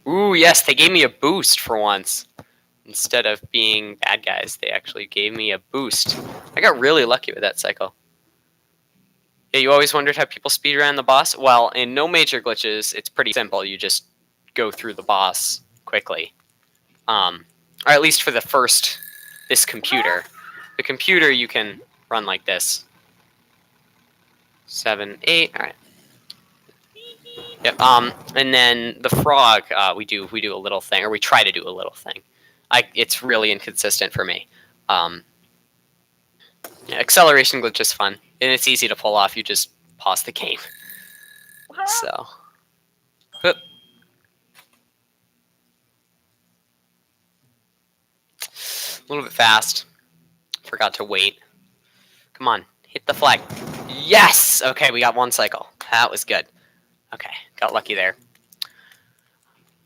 Ooh, yes, they gave me a boost for once. Instead of being bad guys, they actually gave me a boost. I got really lucky with that cycle. Yeah, you always wondered how people speedrun the boss? Well, in no major glitches, it's pretty simple. You just go through the boss quickly. Or at least for this computer. The computer you can run like this. 7, 8, alright. Yep, and then the frog, we do a little thing, or we try to do a little thing. It's really inconsistent for me. Yeah, acceleration glitch is fun, and it's easy to pull off. You just pause the game. So, whoop. A little bit fast. Forgot to wait. Come on, hit the flag. Yes! Okay, we got 1 cycle. That was good. Okay, got lucky there.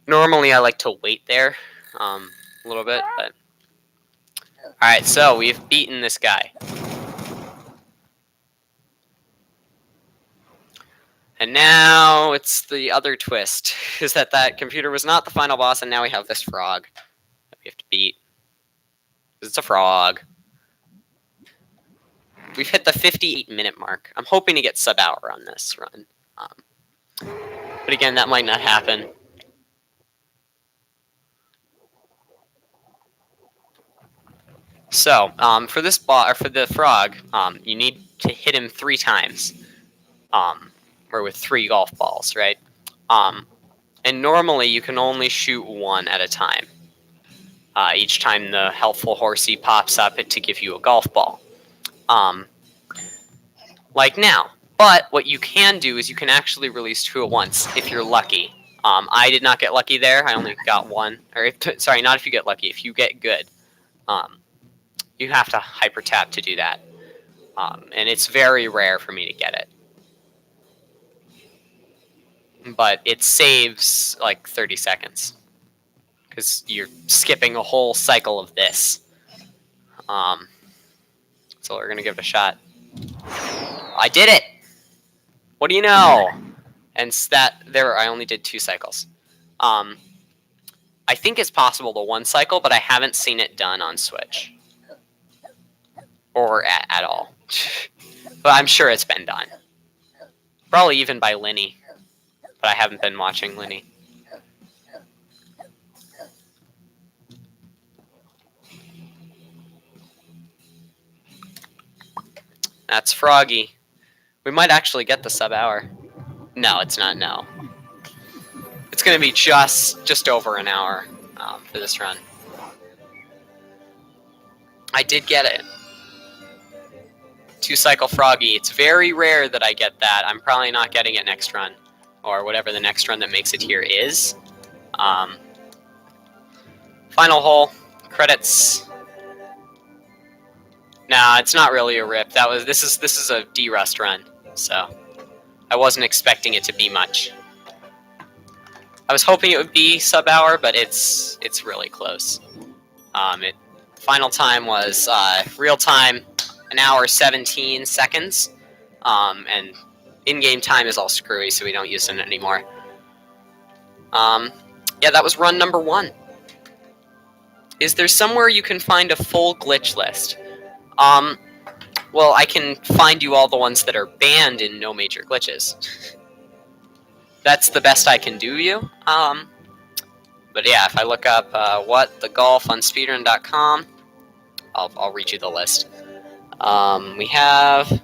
Normally, I like to wait there a little bit, but... Alright, so we've beaten this guy. And now it's the other twist, is that computer was not the final boss, and now we have this frog that we have to beat. It's a frog. We've hit the 58-minute mark. I'm hoping to get sub-hour on this run. But again, that might not happen. So, for this for the frog, you need to hit him 3 times. Or with 3 golf balls, right? And normally you can only shoot 1 at a time. Each time the helpful horsey pops up to give you a golf ball. Like now. But what you can do is you can actually release 2 at once if you're lucky. I did not get lucky there. I only got 1. Or sorry, not if you get lucky. If you get good, you have to hyper tap to do that. And it's very rare for me to get it. But it saves like 30 seconds. Because you're skipping a whole cycle of this. So we're going to give it a shot. I did it! What do you know? And I only did 2 cycles. I think it's possible to 1 cycle, but I haven't seen it done on Switch. Or at all. But I'm sure it's been done. Probably even by Linny. But I haven't been watching Linny. That's Froggy. We might actually get the sub-hour. No, it's not, no. It's going to be just over an hour for this run. I did get it. 2-cycle Froggy. It's very rare that I get that. I'm probably not getting it next run. Or whatever the next run that makes it here is. Final hole. Credits. Nah, it's not really a rip. This is a D-Rust run, so I wasn't expecting it to be much. I was hoping it would be sub-hour, but it's really close. Final time was real time, 1 hour 17 seconds, and in-game time is all screwy, so we don't use it anymore. Yeah, that was run number 1. Is there somewhere you can find a full glitch list? Well, I can find you all the ones that are banned in no major glitches. That's the best I can do you. But yeah, if I look up what the golf on speedrun.com, I'll read you the list. We have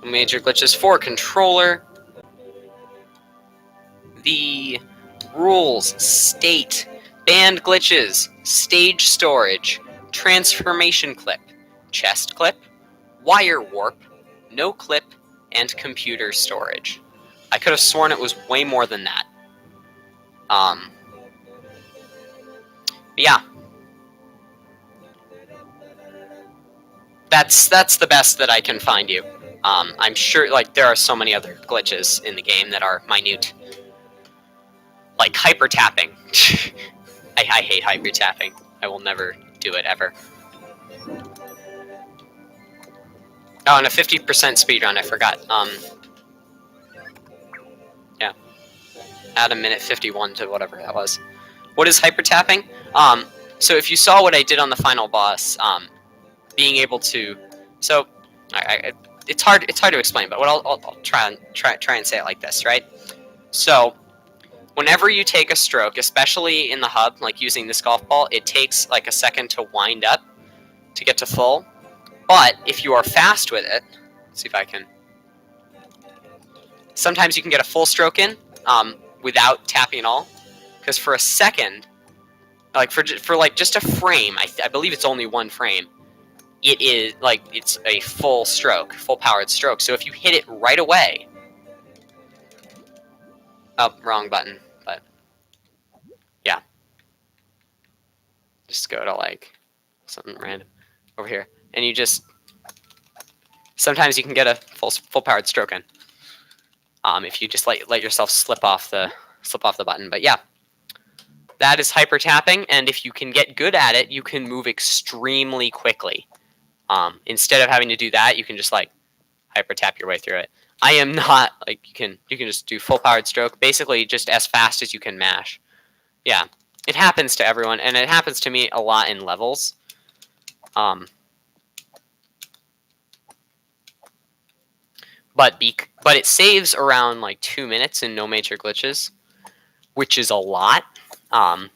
major glitches for controller. The rules state banned glitches, stage storage, transformation clip, chest clip, wire warp, no clip, and computer storage. I could have sworn it was way more than that. Yeah. That's the best that I can find you. I'm sure, like, there are so many other glitches in the game that are minute. Like hyper tapping. I hate hyper tapping. I will never do it ever. Oh, and a 50% speedrun, I forgot. Yeah. Add a minute 51 to whatever that was. What is hyper tapping? So if you saw what I did on the final boss, being able to, so it's hard to explain, but what I'll try and say it like this, right? So whenever you take a stroke, especially in the hub, like using this golf ball, it takes like a second to wind up to get to full. But if you are fast with it, let's see if I can. Sometimes you can get a full stroke in without tapping at all, because for a second, like for like just a frame, I believe it's only 1 frame. It is like it's a full stroke, full powered stroke. So if you hit it right away, oh, wrong button, but yeah, just go to like something random over here, and you just sometimes you can get a full powered stroke in. If you just let yourself slip off the button, but yeah. That is hyper tapping, and if you can get good at it, you can move extremely quickly. Instead of having to do that, you can just like hyper tap your way through it. I am not like you can just do full powered stroke, basically just as fast as you can mash. Yeah, it happens to everyone, and it happens to me a lot in levels. But it saves around like 2 minutes in no major glitches, which is a lot. And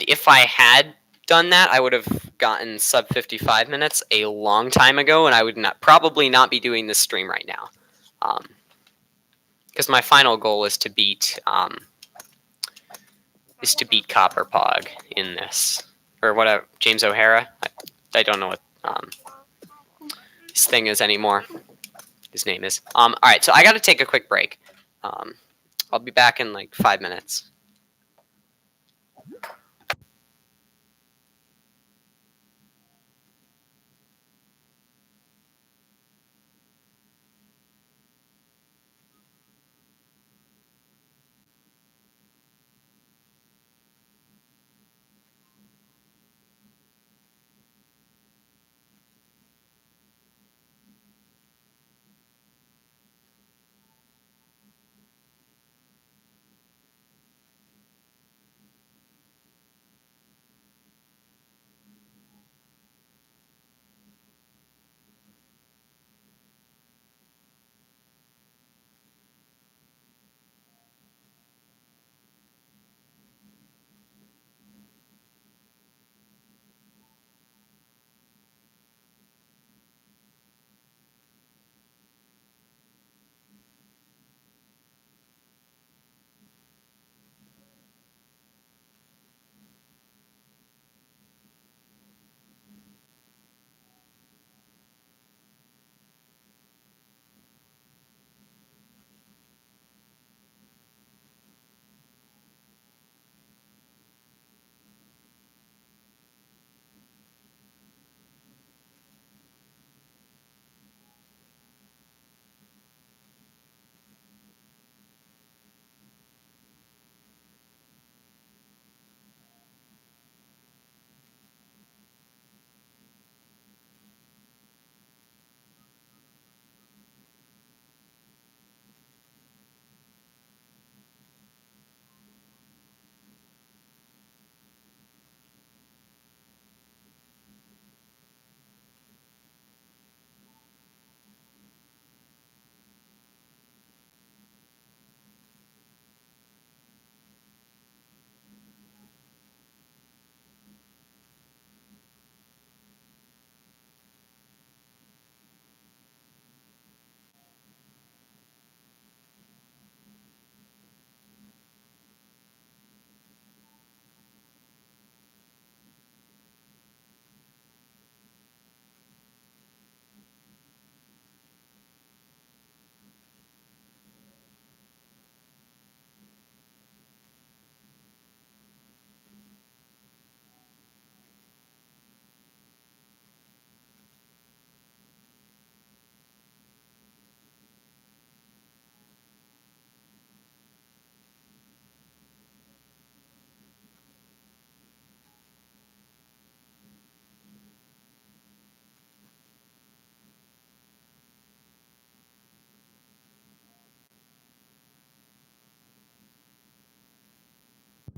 if I had done that, I would have gotten sub 55 minutes a long time ago, and I would probably not be doing this stream right now. Because my final goal is to beat Copperpog in this, or whatever, James O'Hara. I don't know what his thing is anymore. His name is. All right, so I got to take a quick break. I'll be back in like 5 minutes.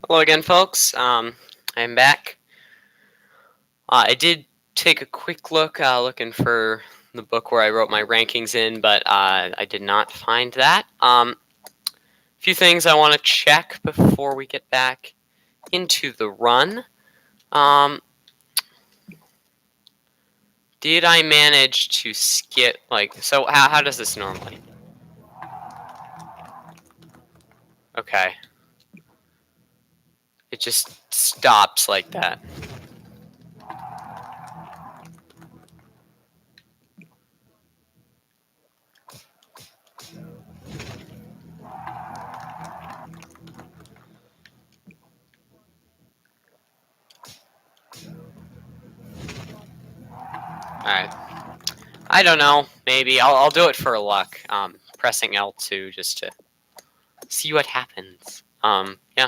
Hello again, folks. I'm back. I did take a quick look, looking for the book where I wrote my rankings in, but I did not find that. A few things I want to check before we get back into the run. Did I manage to skip, so how does this normally? Okay. It just stops like that. Alright. I don't know. Maybe. I'll do it for luck. Pressing L2 just to see what happens. Yeah.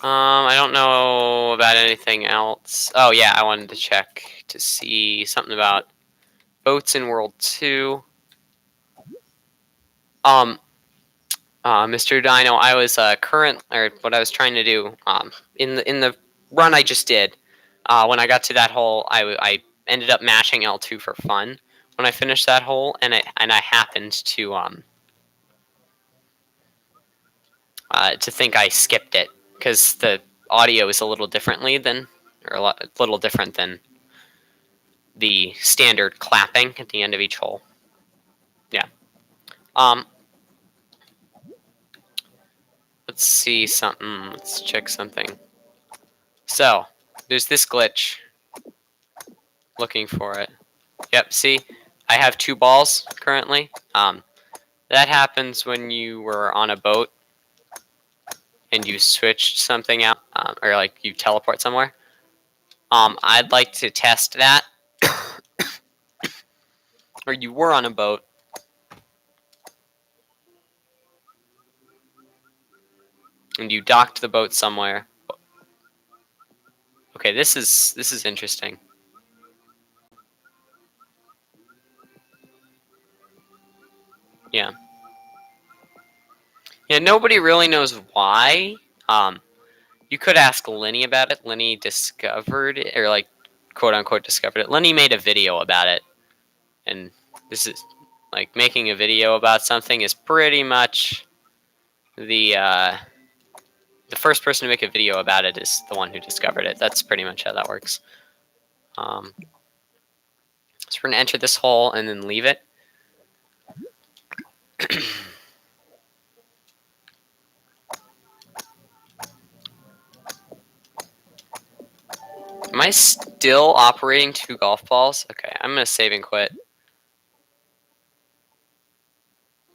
I don't know about anything else. Oh, yeah, I wanted to check to see something about boats in World 2. Mr. Dino, I was what I was trying to do in the run I just did. When I got to that hole, I ended up mashing L2 for fun. When I finished that hole, and I happened to think I skipped it because the audio is a little little different than the standard clapping at the end of each hole. Yeah. Let's see something. Let's check something. So, there's this glitch. Looking for it. Yep, see? I have 2 balls currently. That happens when you were on a boat and you switched something out, or like you teleport somewhere. I'd like to test that. Or you were on a boat and you docked the boat somewhere. Okay, this is interesting. Yeah. Yeah, nobody really knows why. You could ask Lenny about it. Lenny discovered it, or like quote unquote discovered it. Lenny made a video about it, and this is like making a video about something is pretty much the first person to make a video about it is the one who discovered it. That's pretty much how that works. So we're gonna enter this hole and then leave it. Am I still operating 2 golf balls? Okay, I'm gonna save and quit.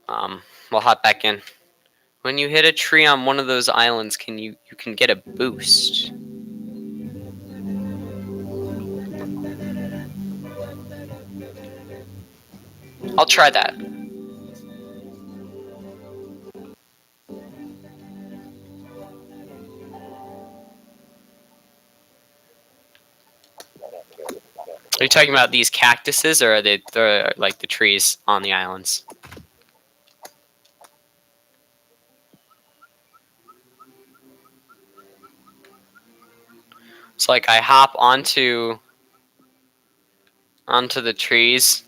We'll hop back in. When you hit a tree on one of those islands, you can get a boost. I'll try that. Are you talking about these cactuses, or are they're like the trees on the islands? So like I hop onto the trees.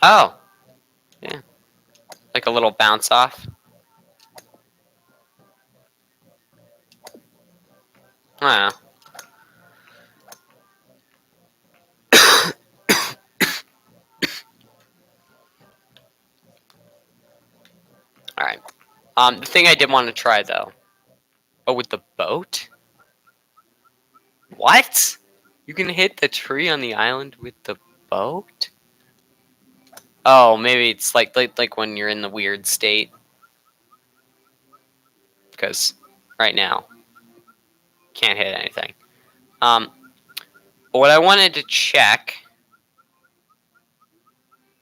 Oh, yeah, like a little bounce off. I don't know. All right. The thing I did want to try though. Oh, with the boat? What? You can hit the tree on the island with the boat? Oh, maybe it's like when you're in the weird state. Because right now, can't hit anything. But what I wanted to check,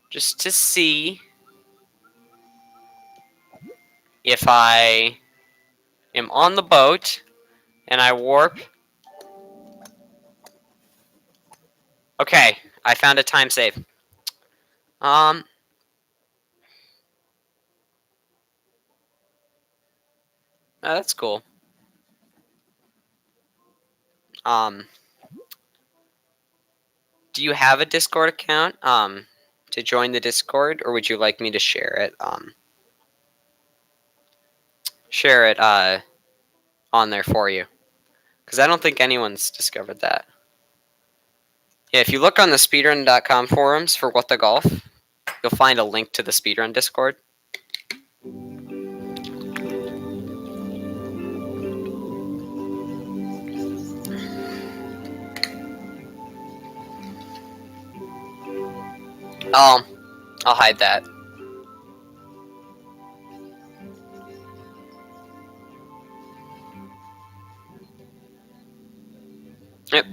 just to see if I am on the boat and I warp. Okay, I found a time save. Oh, that's cool. Um, do you have a Discord account? To join the Discord, or would you like me to share it? Share it on there for you, because I don't think anyone's discovered that. Yeah, if you look on the speedrun.com forums for What the Golf, you'll find a link to the Speedrun Discord. Oh, I'll hide that. Yep.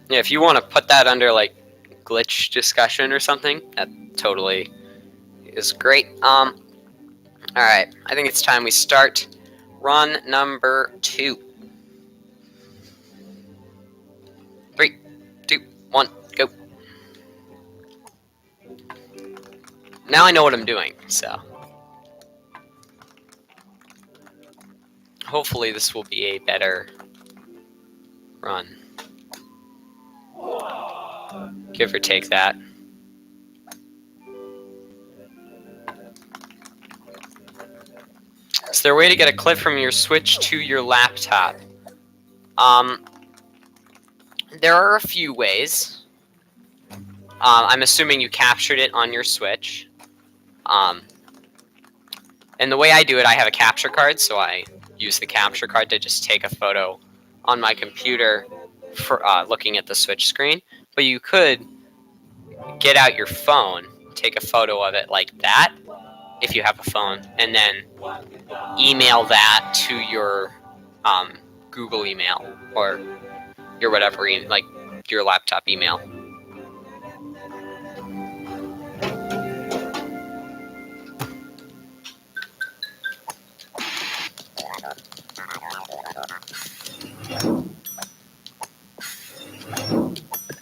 Yeah, if you want to put that under like glitch discussion or something, that totally is great. All right, I think it's time we start run number 2. 3, 2, 1, go. Now I know what I'm doing, so hopefully this will be a better run. Give or take that. Is there a way to get a clip from your Switch to your laptop? There are a few ways. I'm assuming you captured it on your Switch. And the way I do it, I have a capture card, so I use the capture card to just take a photo on my computer for looking at the Switch screen. But you could get out your phone, take a photo of it like that, if you have a phone, and then email that to your Google email or your whatever, like your laptop email.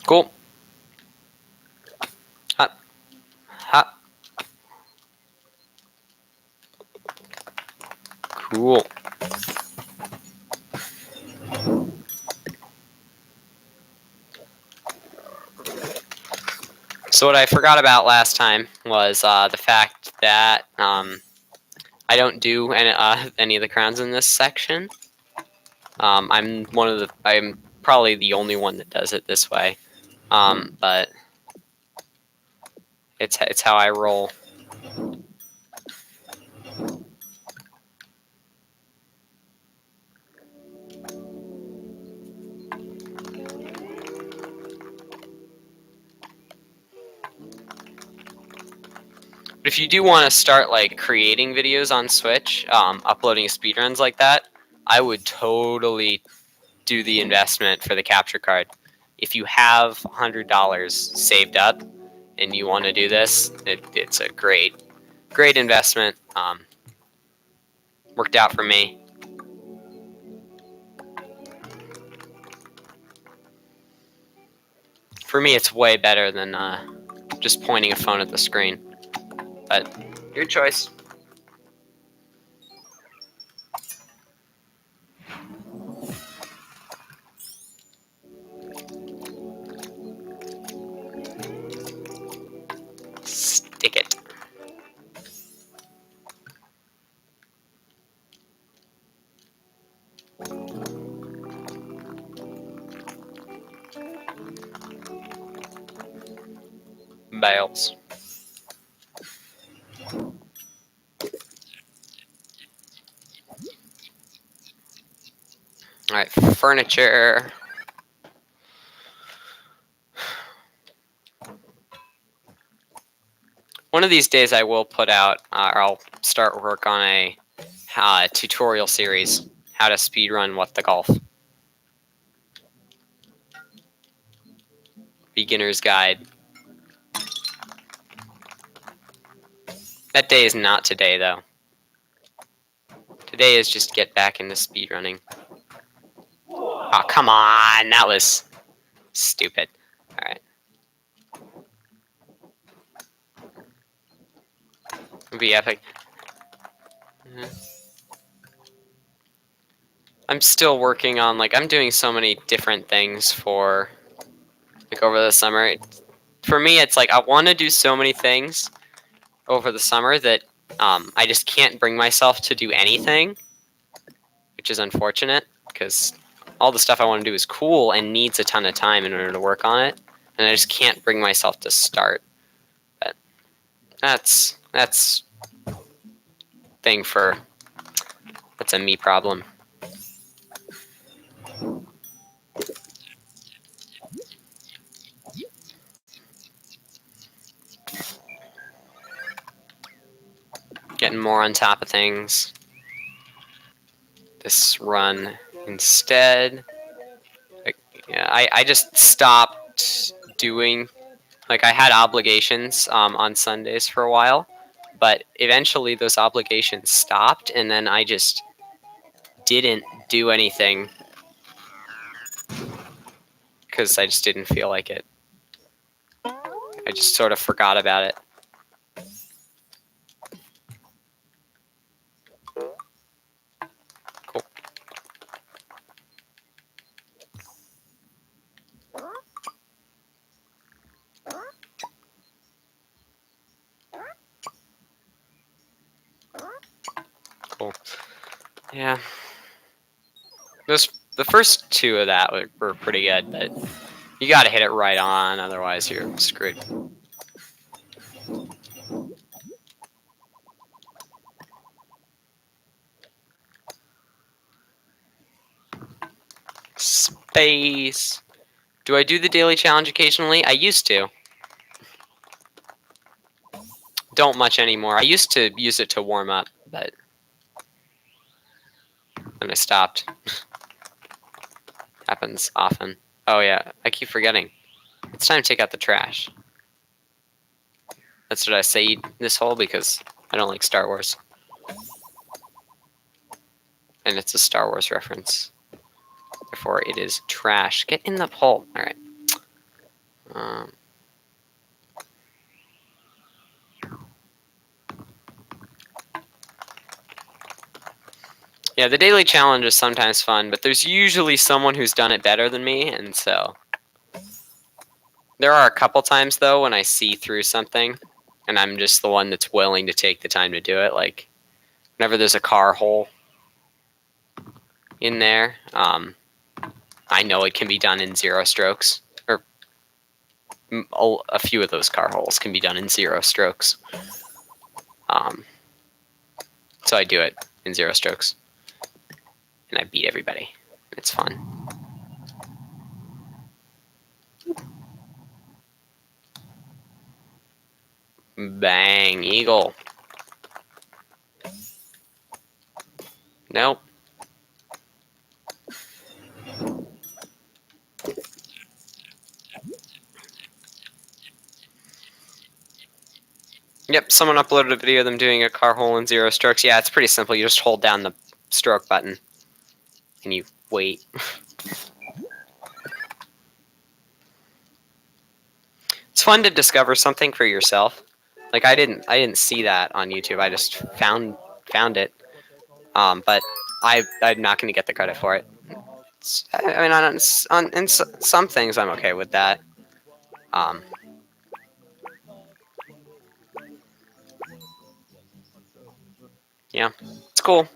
Cool. Hop, hop. Cool. So what I forgot about last time was the fact that I don't do any of the crowns in this section. I'm probably the only one that does it this way, but it's how I roll. But if you do want to start like creating videos on Switch, uploading speedruns like that, I would totally do the investment for the capture card. If you have $100 saved up and you want to do this, it's a great investment. Worked out for me. For me, it's way better than just pointing a phone at the screen. But your choice. Stick it. Bales. All right, furniture. One of these days I will put out, or I'll start work on a tutorial series, how to speedrun What the Golf. Beginner's Guide. That day is not today, though. Today is just get back into speedrunning. Oh, come on! That was stupid. Alright. It'll be epic. I'm still working on, like, I'm doing so many different things for, like, over the summer. For me, it's like I want to do so many things over the summer that I just can't bring myself to do anything, which is unfortunate because all the stuff I want to do is cool and needs a ton of time in order to work on it, and I just can't bring myself to start. But that's thing for that's a me problem. Getting more on top of things. This run instead. Like, yeah, I just stopped doing, like, I had obligations on Sundays for a while, but eventually those obligations stopped, and then I just didn't do anything because I just didn't feel like it. I just sort of forgot about it. Cool. Cool. Yeah. The first two of that were pretty good, but you gotta hit it right on, otherwise you're screwed. Space. Do I do the daily challenge occasionally? I used to. Don't much anymore. I used to use it to warm up, but then I stopped. Happens often. Oh yeah, I keep forgetting. It's time to take out the trash. That's what I say this hole because I don't like Star Wars. And it's a Star Wars reference. Therefore, it is trash. Get in the hole. Alright. Yeah, the daily challenge is sometimes fun, but there's usually someone who's done it better than me, and so... There are a couple times, though, when I see through something, and I'm just the one that's willing to take the time to do it. Like, whenever there's a car hole in there, I know it can be done in 0 strokes. Or a few of those car holes can be done in 0 strokes. So I do it in 0 strokes. And I beat everybody. It's fun. Bang, eagle. Nope. Yep, someone uploaded a video of them doing a car hole in 0 strokes. Yeah, it's pretty simple. You just hold down the stroke button and you wait. It's fun to discover something for yourself. Like I didn't see that on YouTube. I just found it. But I'm not going to get the credit for it. I mean, in some things I'm okay with that. Yeah, it's cool.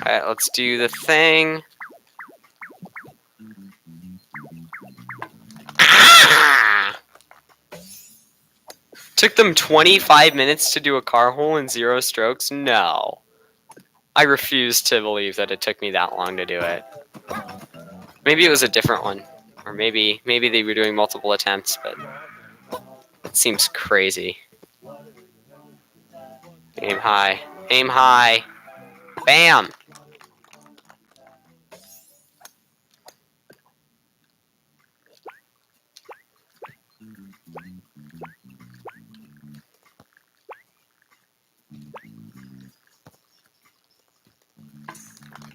Alright, let's do the thing. Ah! Took them 25 minutes to do a car hole in 0 strokes? No. I refuse to believe that it took me that long to do it. Maybe it was a different one. Or maybe they were doing multiple attempts, but it seems crazy. Aim high. Aim high. Bam!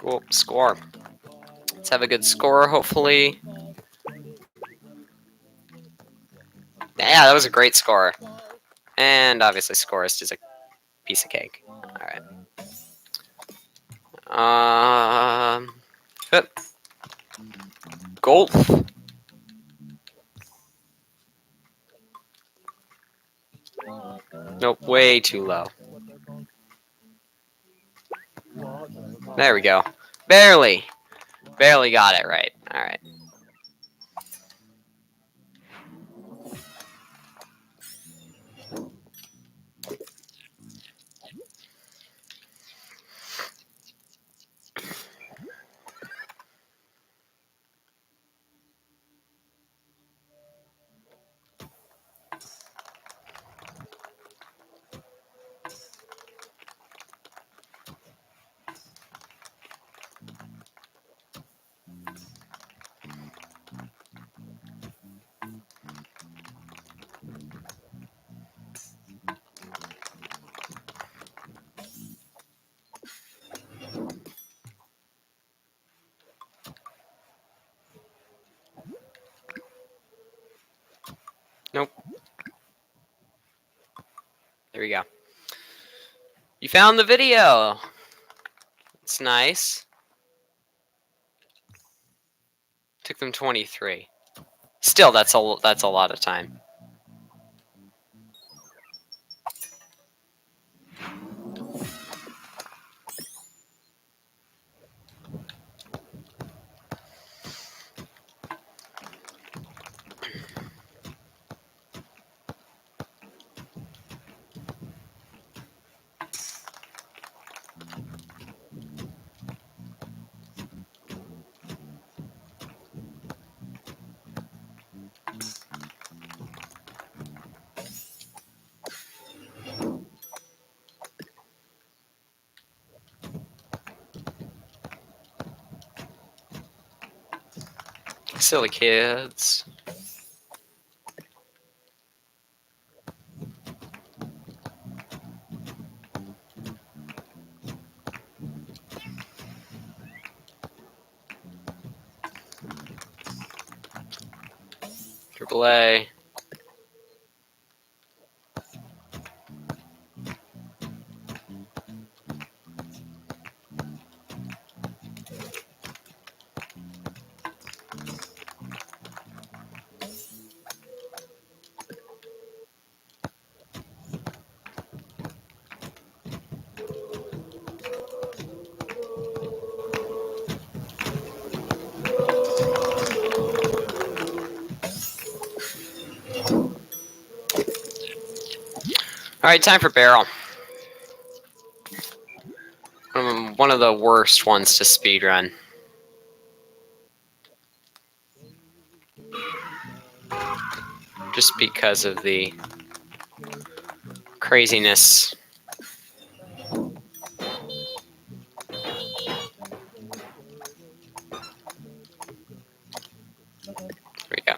Cool. Score. Let's have a good score, hopefully. Yeah, that was a great score. And obviously, scorist is a piece of cake. Alright. Golf. Nope, way too low. There we go. Barely got it right. Alright. Nope. There we go. You found the video. It's nice. Took them 23. Still, that's a lot of time. Silly kids. Triple A. Alright, time for barrel. One of the worst ones to speedrun. Just because of the craziness. There we go.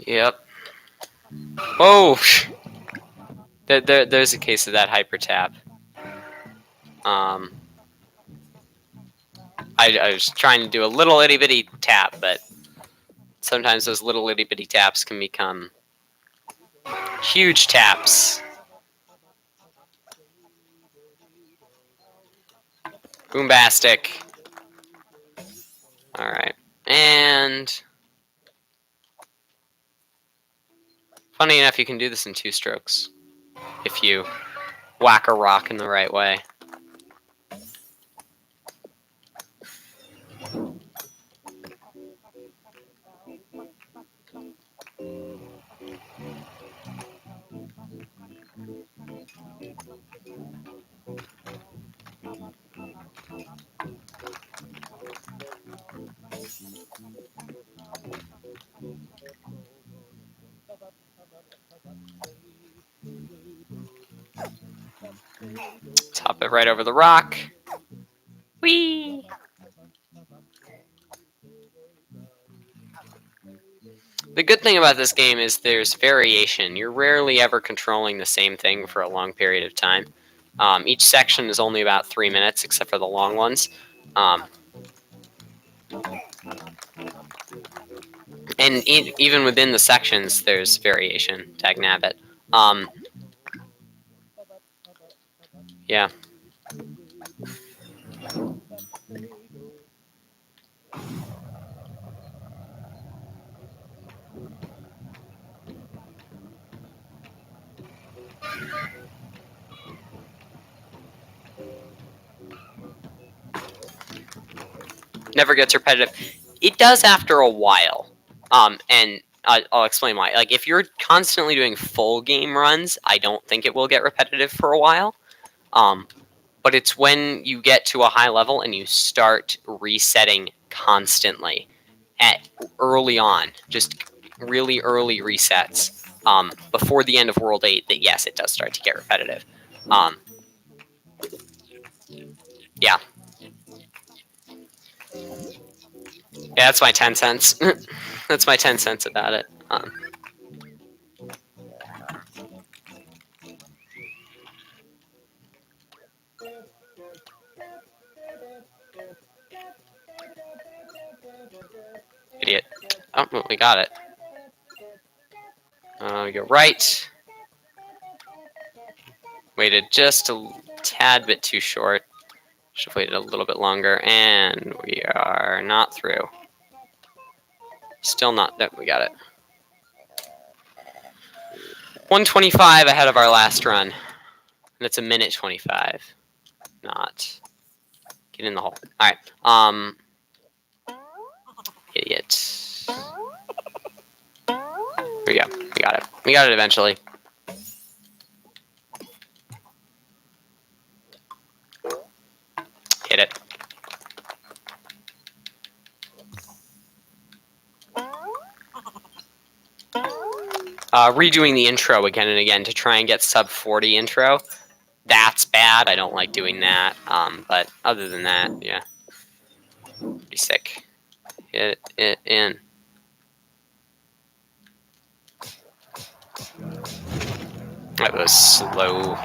Yep. Oh! There's a case of that hyper tap. I was trying to do a little itty bitty tap, but sometimes those little itty bitty taps can become huge taps. Boombastic. Alright. And funny enough, you can do this in 2 strokes if you whack a rock in the right way. Top it right over the rock. Whee! The good thing about this game is there's variation. You're rarely ever controlling the same thing for a long period of time. Each section is only about 3 minutes, except for the long ones. And even within the sections, there's variation. Dagnabbit. Yeah. Never gets repetitive. It does after a while. And I'll explain why. Like, if you're constantly doing full game runs, I don't think it will get repetitive for a while. But it's when you get to a high level and you start resetting constantly at early on, just really early resets before the end of World 8 that, yes, it does start to get repetitive. Yeah. Yeah, that's my 10 cents. That's my 10 cents about it. Idiot. Oh, well, we got it. You're right. Waited just a tad bit too short. Should have waited a little bit longer. And we are not through. Still not. No, we got it. 125 ahead of our last run. That's a minute 25. Not. Get in the hole. Alright. Idiot. Here we go. We got it. We got it eventually. Hit it. Redoing the intro again and again to try and get sub 40 intro. That's bad. I don't like doing that. But other than that, yeah. Pretty sick. Hit it in. That was slow.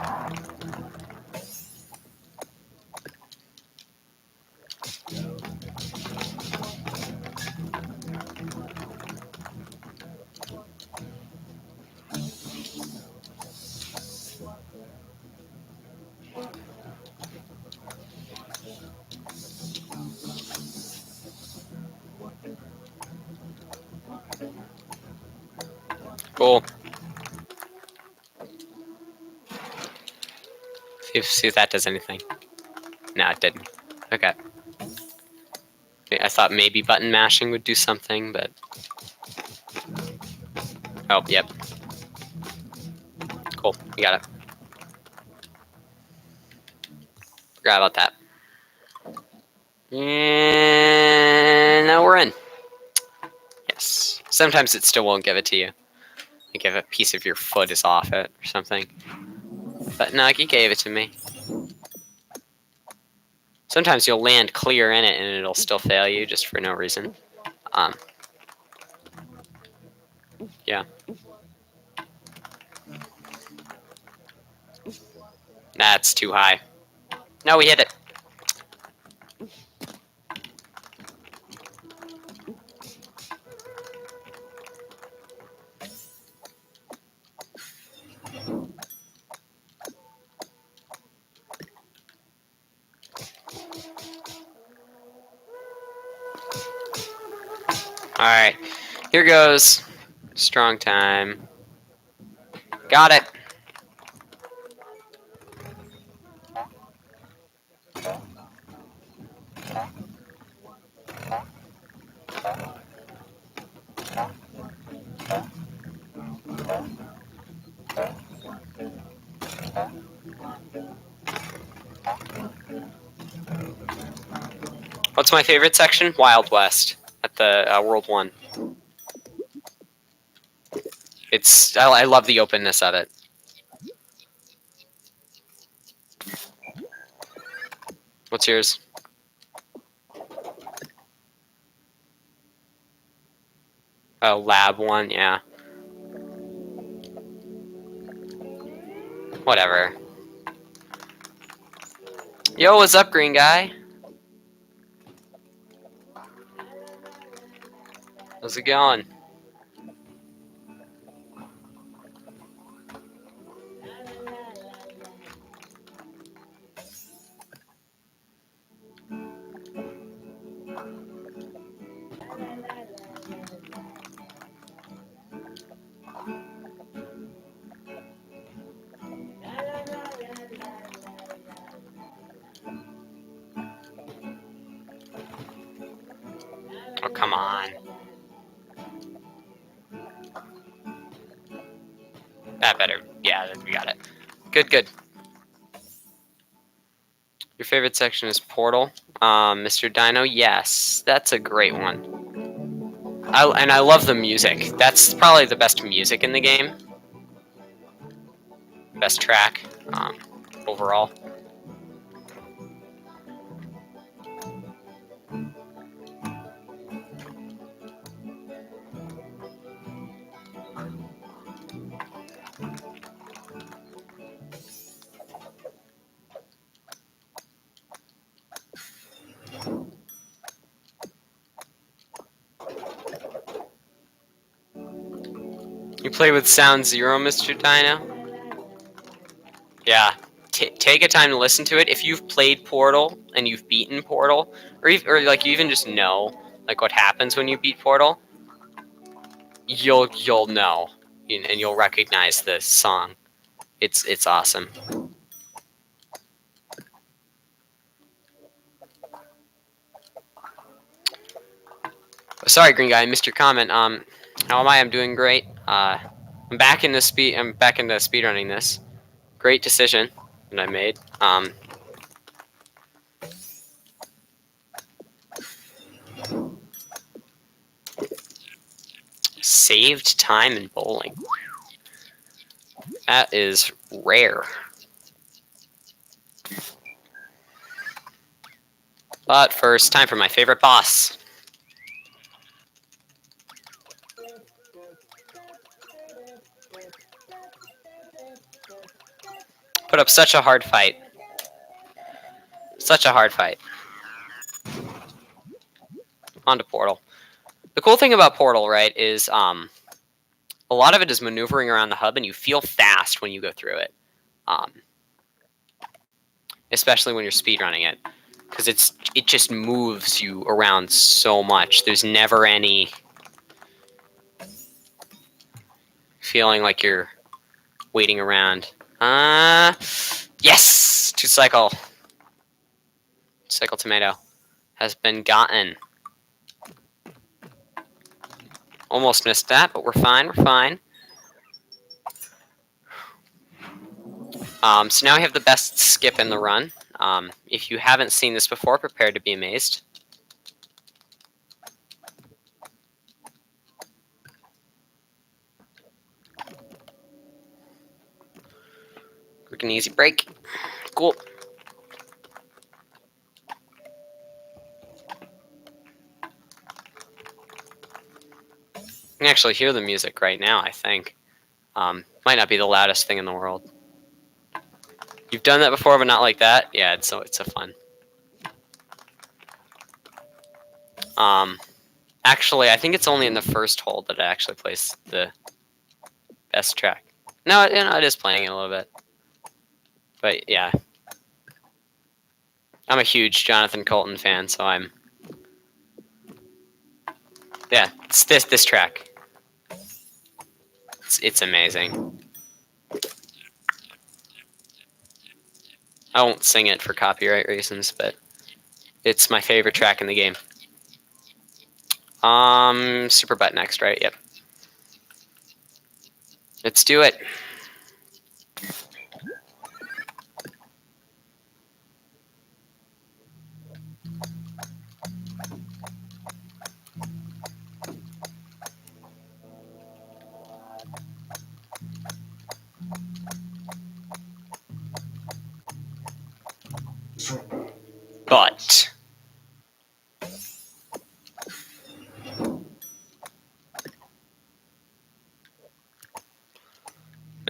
Cool. See if that does anything. No, it didn't. Okay. I thought maybe button mashing would do something, but... Oh, yep. Cool. We got it. Forgot about that. And now we're in. Yes. Sometimes it still won't give it to you. Like if a piece of your foot is off it or something. But no, he gave it to me. Sometimes you'll land clear in it and it'll still fail you just for no reason. Yeah. That's too high. No, we hit it. Alright. Here goes. Strong time. Got it. What's my favorite section? Wild West at the World 1. I love the openness of it. What's yours? I Oh, lab one, yeah. Whatever. Yo, what's up, green guy? How's it going? Oh, come on. That better. Yeah, we got it. Good, good. Your favorite section is Portal. Mr. Dino, yes. That's a great one. And I love the music. That's probably the best music in the game. Best track, overall. You play with Sound Zero, Mr. Dino? Yeah. Take a time to listen to it. If you've played Portal and you've beaten Portal, or like you even just know like what happens when you beat Portal, you'll know, and you'll recognize the song. It's awesome. Sorry, green guy, I missed your comment. How am I? I'm doing great. I'm back into speedrunning this. Great decision that I made. Saved time in bowling. That is rare. But first, time for my favorite boss. Put up such a hard fight. Such a hard fight. On to Portal. The cool thing about Portal, right, is a lot of it is maneuvering around the hub, and you feel fast when you go through it. Especially when you're speedrunning it. Because it just moves you around so much. There's never any feeling like you're waiting around. Yes! Two-cycle tomato has been gotten. Almost missed that, but we're fine, we're fine. So now we have the best skip in the run. If you haven't seen this before, prepare to be amazed. Quick and easy break. Cool. You can actually hear the music right now, I think. Might not be the loudest thing in the world. You've done that before, but not like that? Yeah, it's a fun. Actually, I think it's only in the first hole that it actually plays the best track. No, it is playing it a little bit. But yeah. I'm a huge Jonathan Colton fan, so I'm... Yeah, it's this track. It's amazing. I won't sing it for copyright reasons, but it's my favorite track in the game. Super butt next, right? Yep. Let's do it. But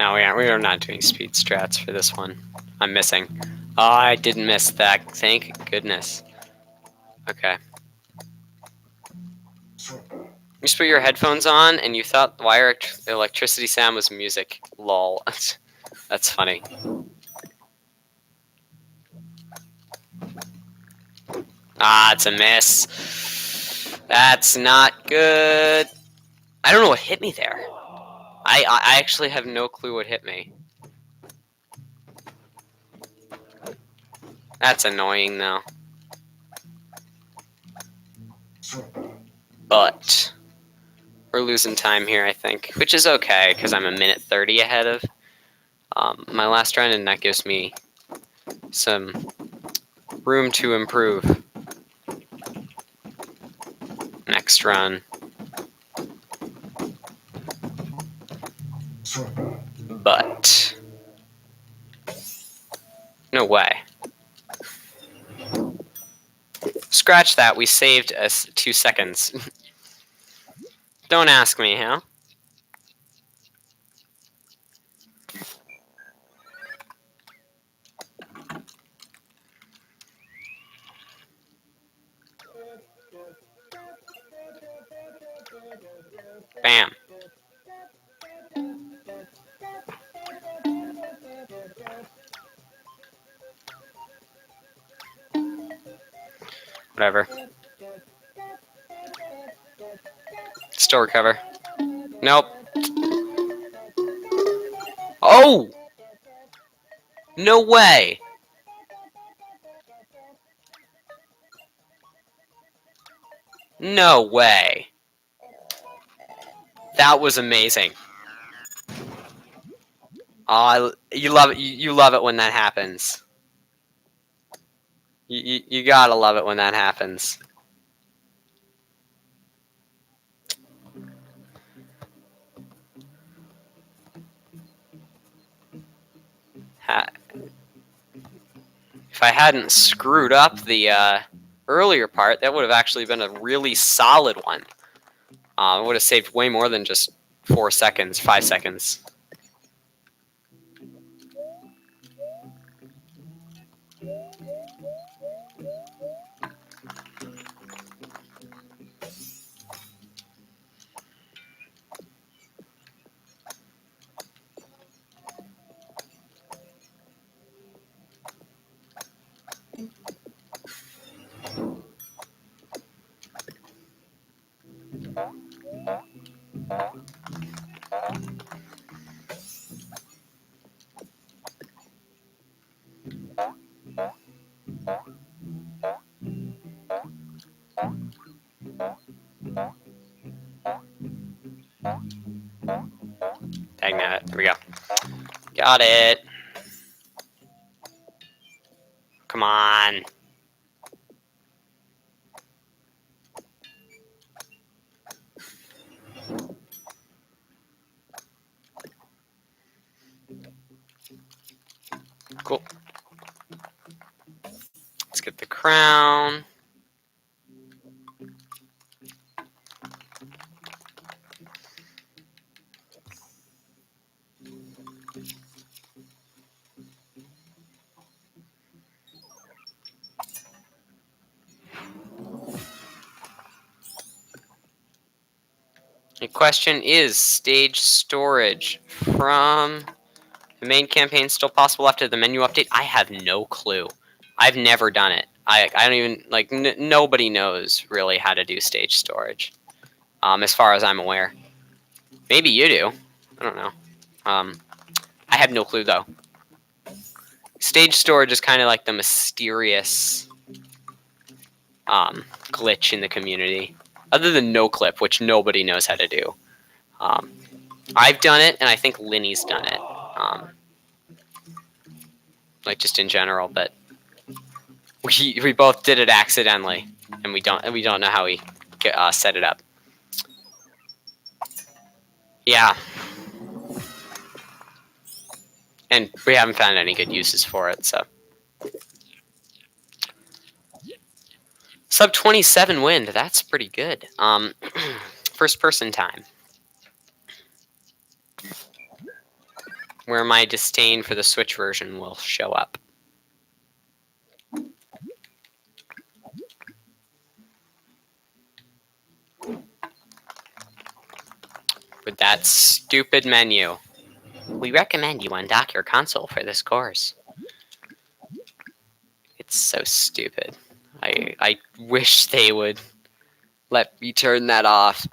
No, we are not doing speed strats for this one. I'm missing. Oh, I didn't miss that. Thank goodness. Okay. You just put your headphones on and you thought the wire electricity sound was music. Lol. That's funny. Ah, it's a miss. That's not good. I don't know what hit me there. I actually have no clue what hit me. That's annoying, though. But we're losing time here, I think, which is okay because I'm a minute 30 ahead of my last run, and that gives me some room to improve. Next run. But no way. Scratch that. We saved us 2 seconds. Don't ask me how. Bam. Whatever. Still recover. Nope. Oh! No way! No way. That was amazing. Oh, you love it. You love it when that happens. You gotta love it when that happens. If I hadn't screwed up the earlier part, that would have actually been a really solid one. It would have saved way more than just 4 seconds, 5 seconds. Dang that. There we go. Got it. Come on. Cool. Let's get the crown. The question is stage storage from the main campaign still possible after the menu update? I have no clue. I've never done it. I don't even, like, nobody knows really how to do stage storage, as far as I'm aware. Maybe you do. I don't know. I have no clue, though. Stage storage is kind of like the mysterious glitch in the community. Other than no clip, which nobody knows how to do. I've done it, and I think Linny's done it. Like, just in general, but we both did it accidentally, and we don't know how we set it up. Yeah. And we haven't found any good uses for it, so. Sub 27 wind, that's pretty good. First person time. where my disdain for the Switch version will show up. With that stupid menu. We recommend you undock your console for this course. It's so stupid. I wish they would let me turn that off.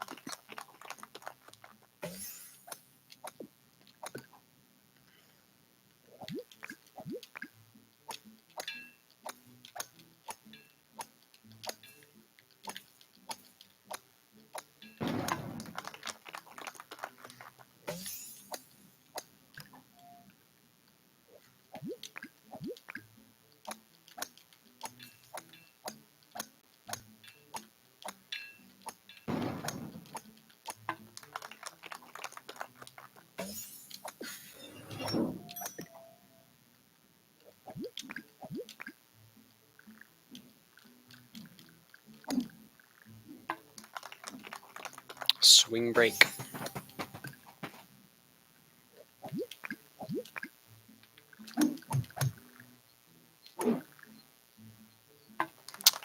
Swing break.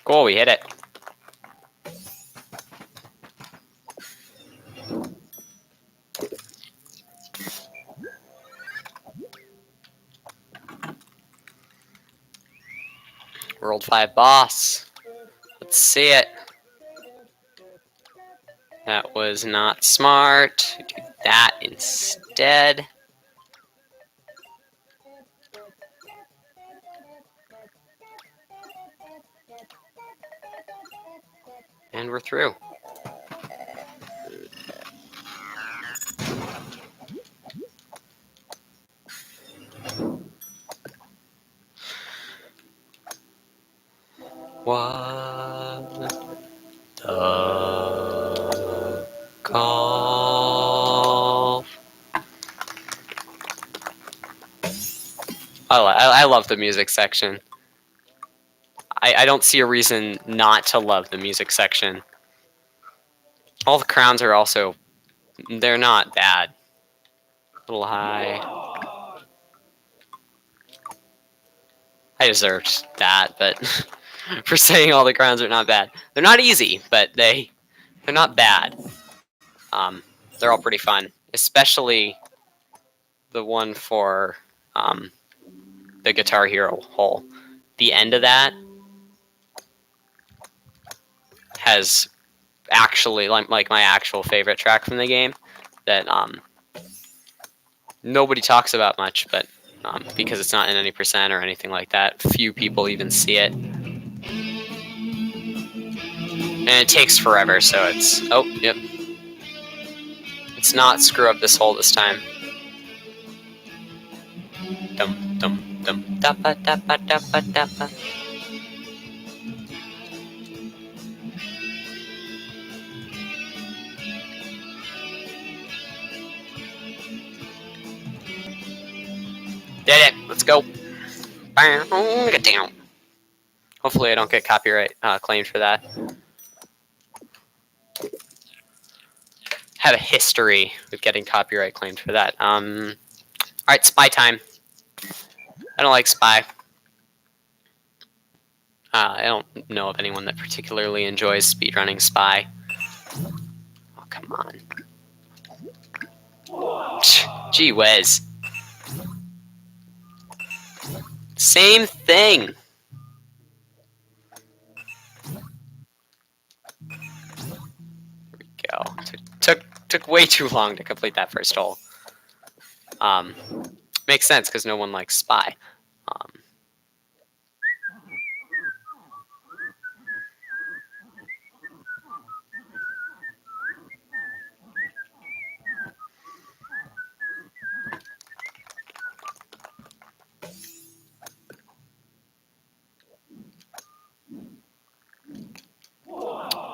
Cool, we hit it. World 5 boss. Let's see it. That was not smart. Do that instead. And we're through. What the call? I love the music section. I don't see a reason not to love the music section. All the crowns are also, they're not bad. A little high. I deserved that, but for saying all the crowns are not bad. They're not easy, but they're not bad. They're all pretty fun, especially the one for the Guitar Hero hole. The end of that has actually like my actual favorite track from the game that nobody talks about much, but because it's not in any percent or anything like that, few people even see it. And it takes forever, so it's... Oh, yep. It's not screw up this hole this time. Dum, dum, dum, dappa, dappa, dappa, dappa. Did it! Let's go! Get down! Hopefully I don't get copyright claimed for that. Have a history with getting copyright claimed for that. Alright, spy time. I don't like spy. I don't know of anyone that particularly enjoys speedrunning spy. Oh, come on. Gee whiz. Same thing. There we go. Took way too long to complete that first hole. Makes sense because no one likes spy.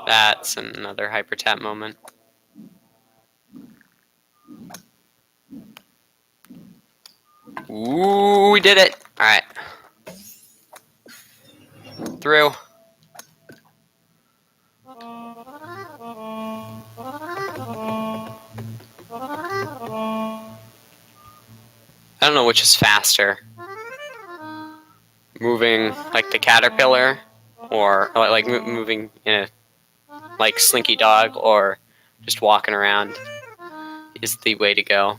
That's another hyper tap moment. Ooh, we did it! Alright. Through. I don't know which is faster. Moving like the caterpillar, or like moving in a like Slinky Dog, or just walking around is the way to go.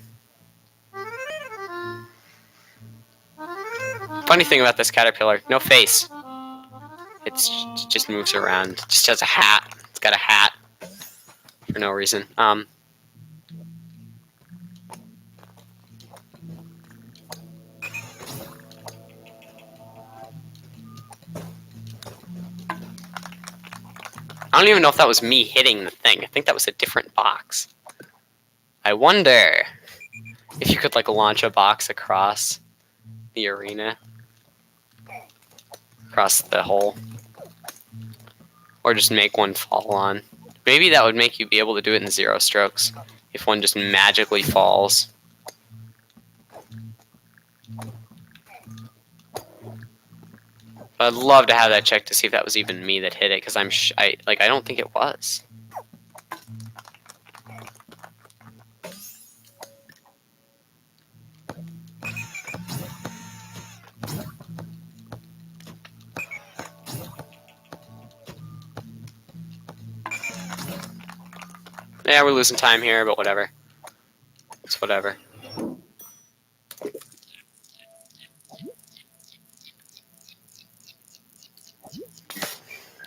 Funny thing about this caterpillar, no face. It just moves around. It just has a hat. It's got a hat for no reason. I don't even know if that was me hitting the thing. I think that was a different box. I wonder if you could like launch a box across the arena, across the hole, or just make one fall on. Maybe that would make you be able to do it in 0 strokes if one just magically falls. I'd love to have that checked to see if that was even me that hit it, because I don't think it was. Yeah, we're losing time here, but whatever. It's whatever.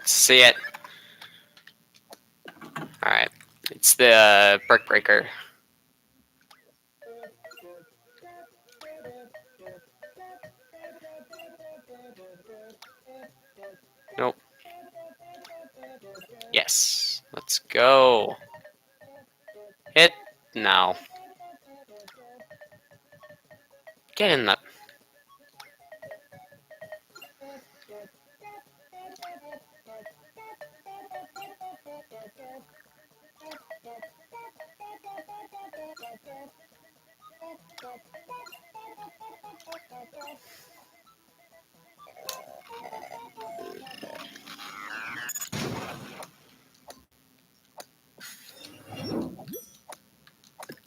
See it. Alright. It's the brick breaker. Nope. Yes. Let's go. Hit. No. Get in the...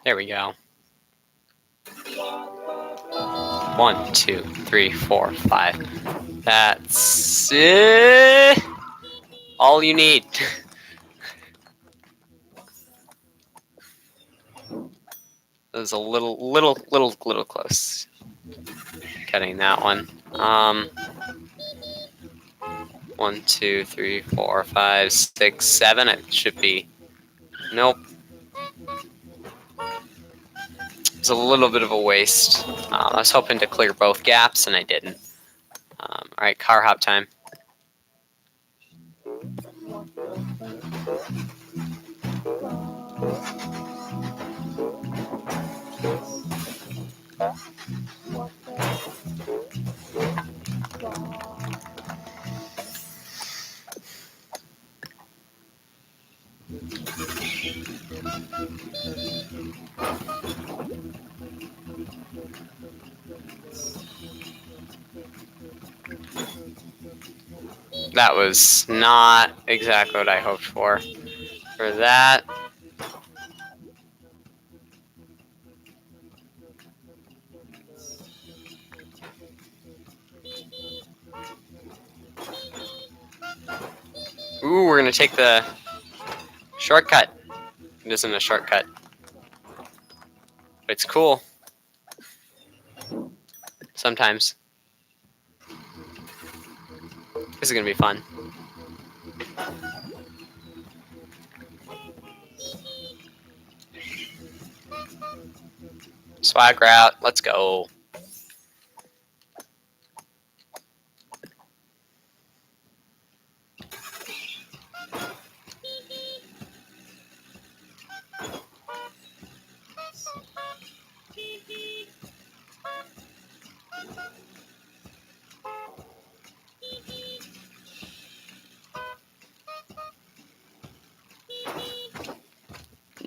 There we go. 1, 2, 3, 4, 5. That's it. All you need. That was a little close. Cutting that one. 1, 2, 3, 4, 5, 6, 7. It should be. Nope. It's a little bit of a waste. I was hoping to clear both gaps, and I didn't. Alright, car hop time. That was not exactly what I hoped for. For that. Ooh, we're gonna take the shortcut. It isn't a shortcut. But it's cool. Sometimes. This is gonna be fun. Swag route, let's go.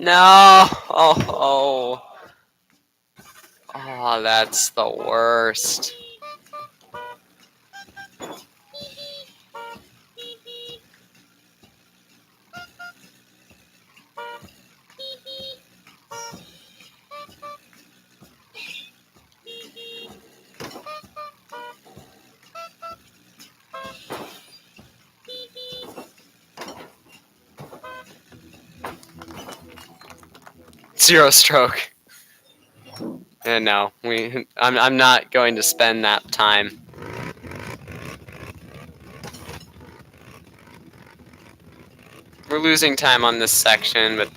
No! Oh, that's the worst. 0 stroke. And no, I'm not going to spend that time. We're losing time on this section, but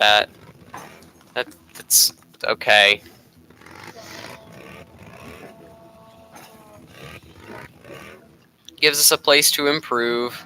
that's okay. Gives us a place to improve.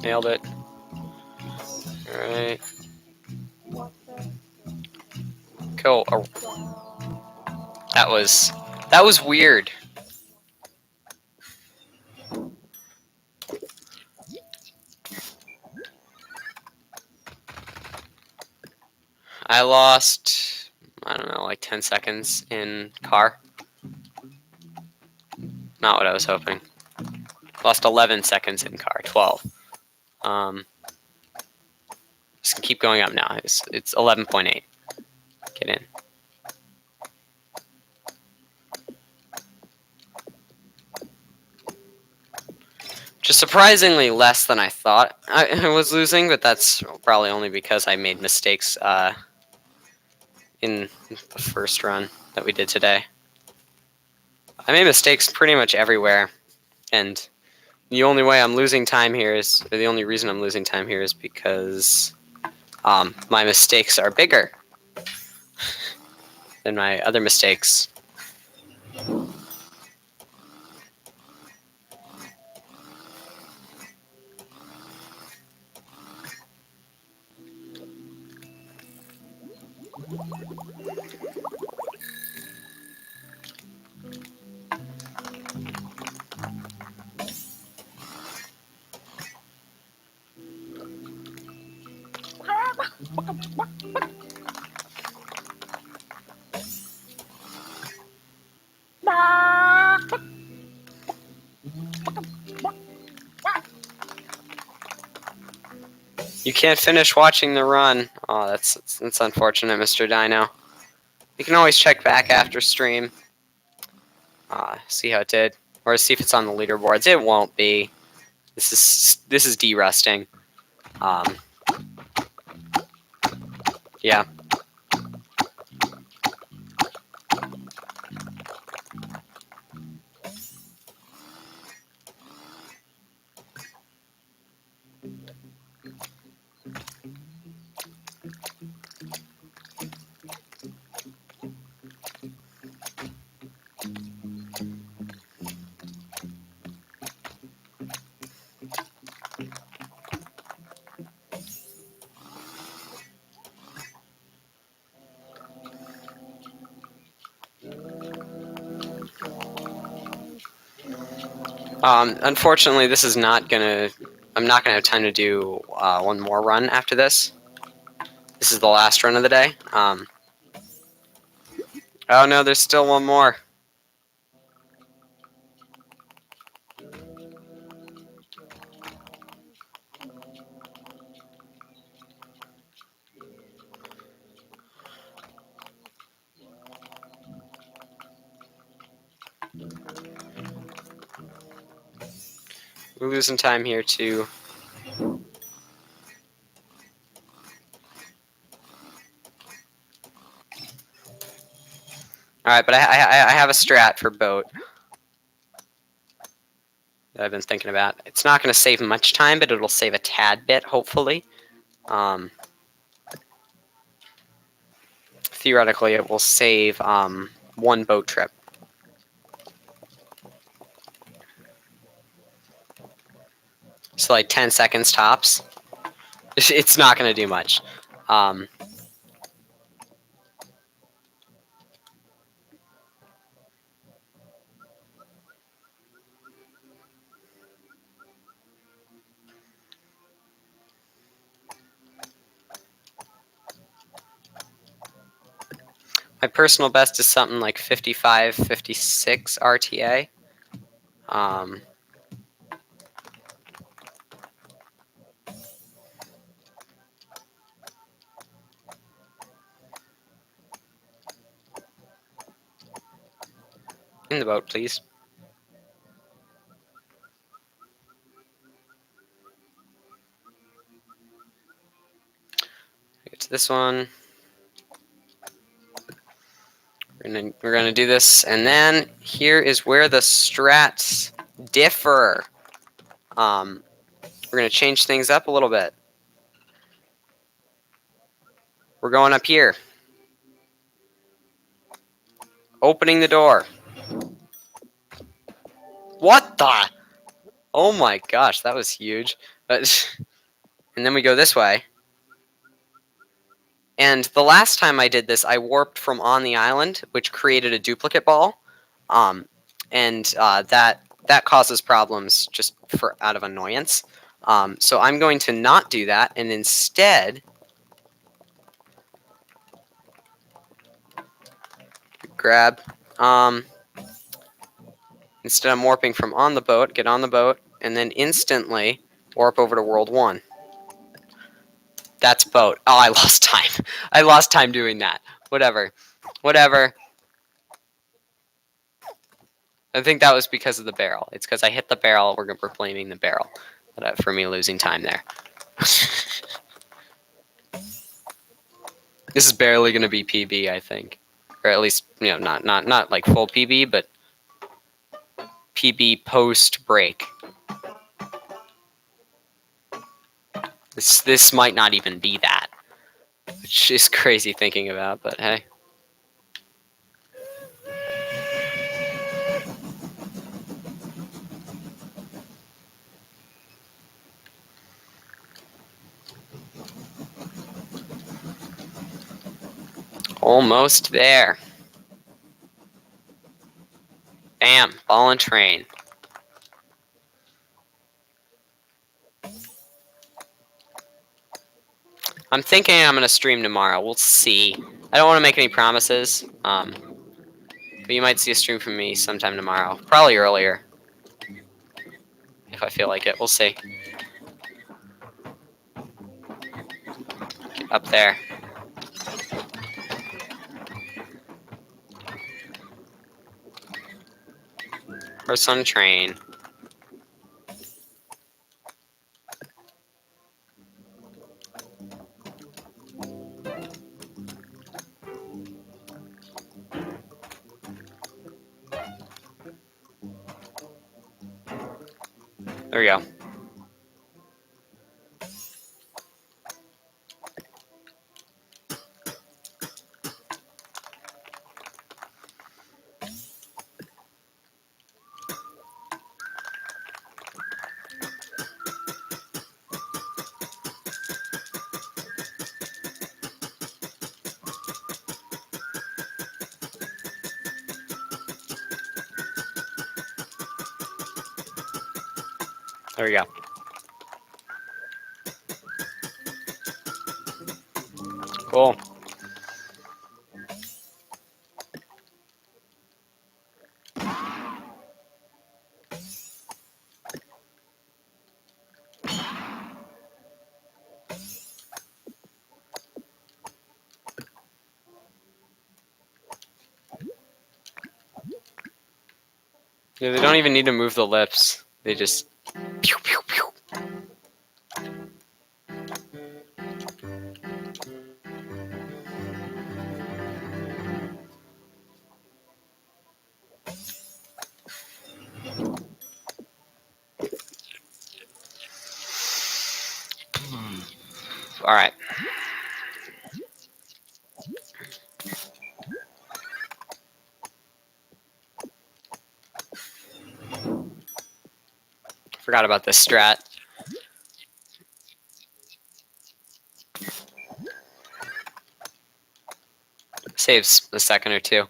Nailed it. Alright. Cool. Oh. That was weird. I lost, I don't know, like 10 seconds in car. Not what I was hoping. Lost 11 seconds in car. 12. Just keep going up now. It's 11.8. Get in. Just surprisingly less than I thought I was losing, but that's probably only because I made mistakes in the first run that we did today. I made mistakes pretty much everywhere, and the only way I'm losing time here is, or the only reason I'm losing time here is because my mistakes are bigger than my other mistakes. You can't finish watching the run. Oh, that's unfortunate, Mr. Dino. You can always check back after stream. See how it did, or see if it's on the leaderboards. It won't be. This is derusting. Yeah. Unfortunately, this is not gonna. I'm not gonna have time to do one more run after this. This is the last run of the day. Oh no, there's still one more. We're losing time here too. Alright, but I have a strat for boat that I've been thinking about. It's not going to save much time, but it'll save a tad bit, hopefully. Theoretically, it will save one boat trip. So like 10 seconds tops. It's not going to do much. My personal best is something like 55, 56 RTA. In the boat, please. Get to this one. We're gonna do this, and then here is where the strats differ. We're gonna change things up a little bit. We're going up here. Opening the door. What the? Oh my gosh, that was huge. And then we go this way. And the last time I did this, I warped from on the island, which created a duplicate ball. That causes problems just out of annoyance. So I'm going to not do that, and instead grab. Instead, I'm warping from on the boat, get on the boat, and then instantly warp over to World 1. That's boat. Oh, I lost time. I lost time doing that. Whatever. I think that was because of the barrel. It's because I hit the barrel. We're blaming the barrel for me losing time there. This is barely going to be PB, I think. Or at least, not like full PB, but PB post break. This might not even be that, which is crazy thinking about, but hey. Almost there. Bam, ball and train. I'm thinking I'm going to stream tomorrow. We'll see. I don't want to make any promises. But you might see a stream from me sometime tomorrow. Probably earlier. If I feel like it. We'll see. Get up there. Horse on train. There we go. There we go. Cool. Yeah, they don't even need to move the lips. They just pew pew pew. All right. Forgot about this strat. Saves a second or two.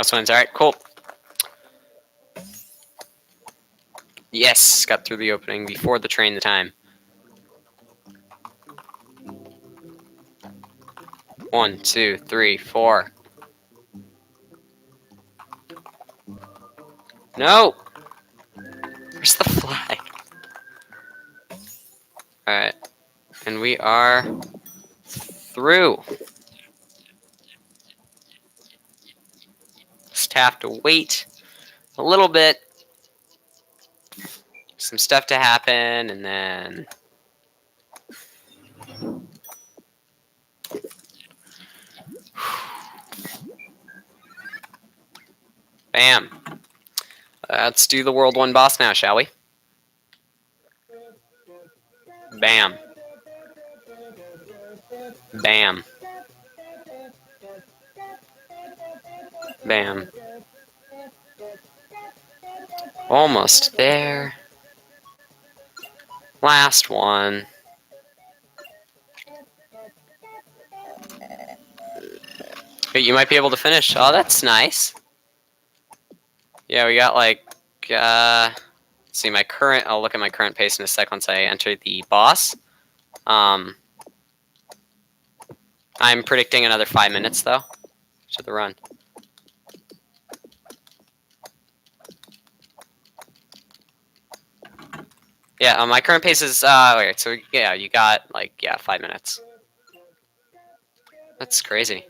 House wins. All right, cool. Yes, got through the opening before the train time. 1, 2, 3, 4. No! Where's the flag? Alright. And we are through. Just have to wait a little bit. Some stuff to happen, and then... Bam. Let's do the World 1 boss now, shall we? Bam. Bam. Bam. Almost there. Last one. But you might be able to finish. Oh, that's nice. Yeah, we got like... let's see, my current... I'll look at my current pace in a sec once I enter the boss. I'm predicting another 5 minutes, though, to the run. Yeah, my current pace is... wait, so, yeah, you got, like, yeah, 5 minutes. That's crazy.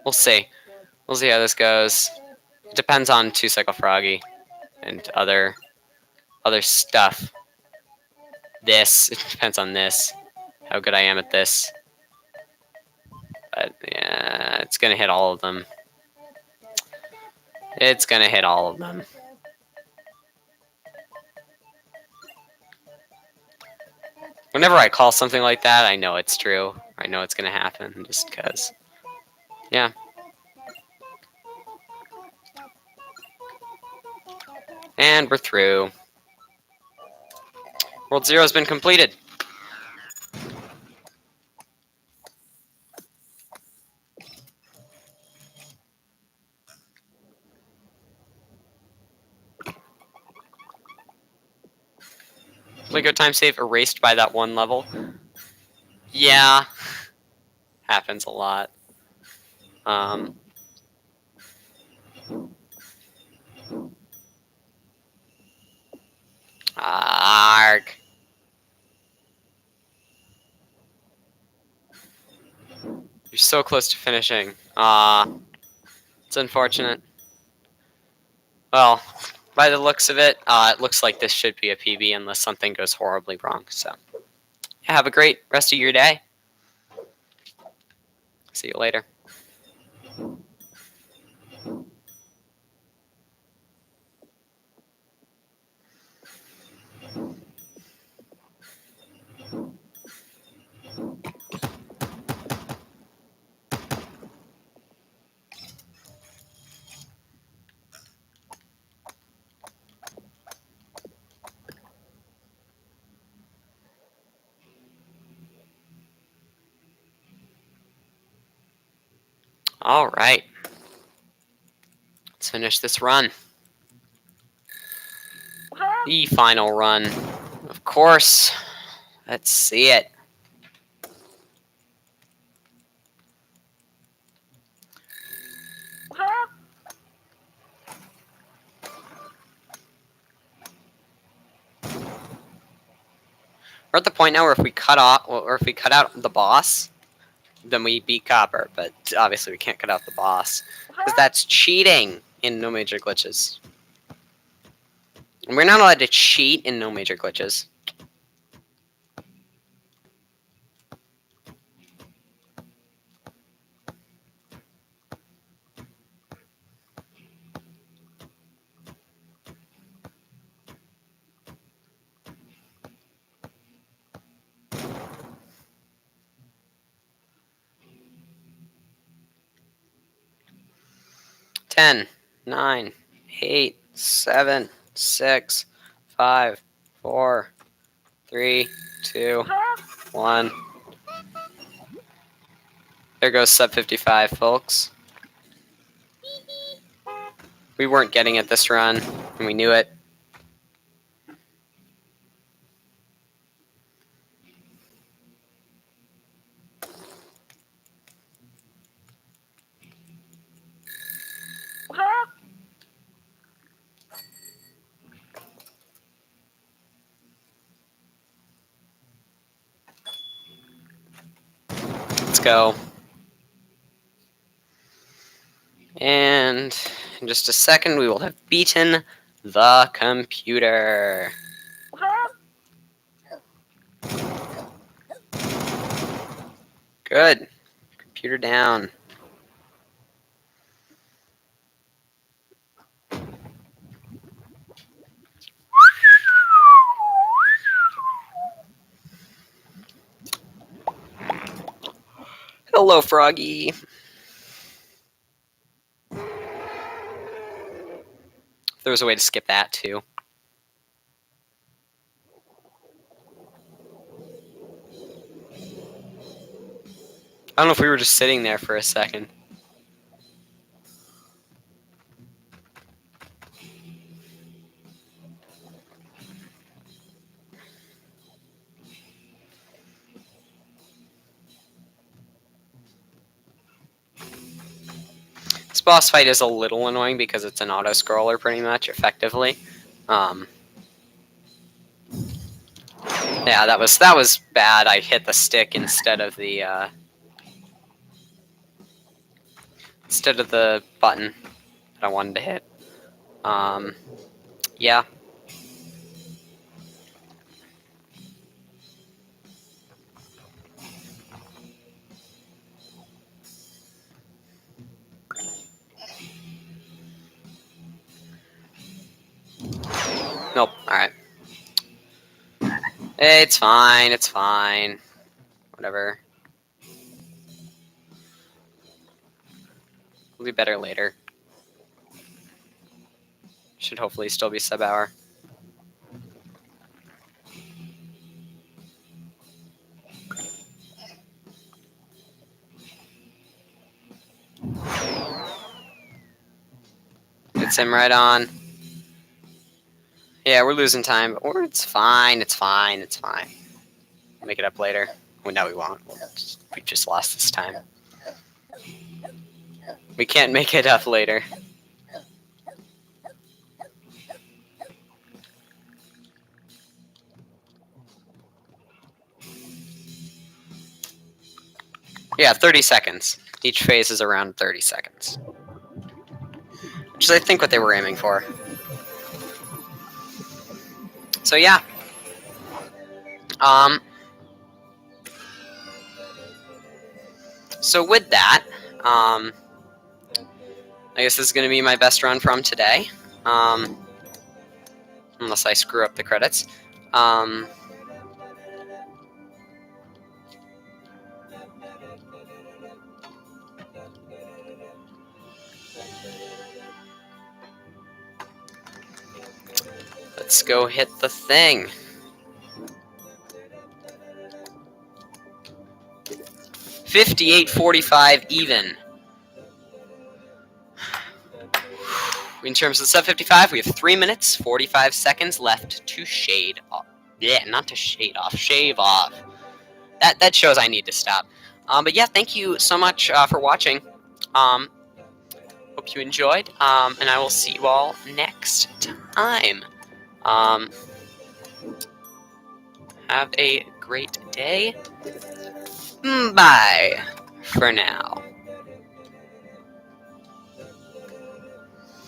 We'll see. We'll see how this goes. It depends on 2-Cycle Froggy and other stuff. It depends on this. How good I am at this. But, yeah, it's gonna hit all of them. It's gonna hit all of them. Whenever I call something like that, I know it's true. I know it's gonna happen, just because. Yeah. And we're through. World 0 has been completed. Lego time save erased by that one level. Yeah. Happens a lot. Arg. You're so close to finishing. It's unfortunate. Well, by the looks of it, it looks like this should be a PB unless something goes horribly wrong. So, yeah, have a great rest of your day. See you later. All right. Let's finish this run. The final run. Of course. Let's see it. We're at the point now where if we cut out the boss, then we beat Copper. But obviously we can't cut out the boss because that's cheating in No Major Glitches. And we're not allowed to cheat in No Major Glitches. Ten, 9, 8, 7, 6, 5, 4, 3, 2, 1. There goes sub 55, folks. We weren't getting it this run, and we knew it. Let's go. And in just a second, we will have beaten the computer. Good. Computer down. Hello, Froggy. If there was a way to skip that, too. I don't know if we were just sitting there for a second. This boss fight is a little annoying because it's an auto-scroller pretty much, effectively. Yeah, that was bad. I hit the stick instead of the button that I wanted to hit. Yeah. Nope. Alright. It's fine. It's fine. Whatever. We'll be better later. Should hopefully still be sub-hour. It's him right on. Yeah, we're losing time, but it's fine. It's fine. It's fine. We'll make it up later. Well, no, we won't. We just lost this time. We can't make it up later. Yeah, 30 seconds. Each phase is around 30 seconds. Which is, I think, what they were aiming for. So, yeah. So with that, I guess this is going to be my best run from today. Unless I screw up the credits. Let's go hit the thing. $58.45 even. In terms of sub 55, we have 3 minutes, 45 seconds left to shade off. Yeah, not to shade off, shave off. That shows I need to stop. But yeah, thank you so much for watching. Hope you enjoyed, and I will see you all next time. Have a great day. Bye for now.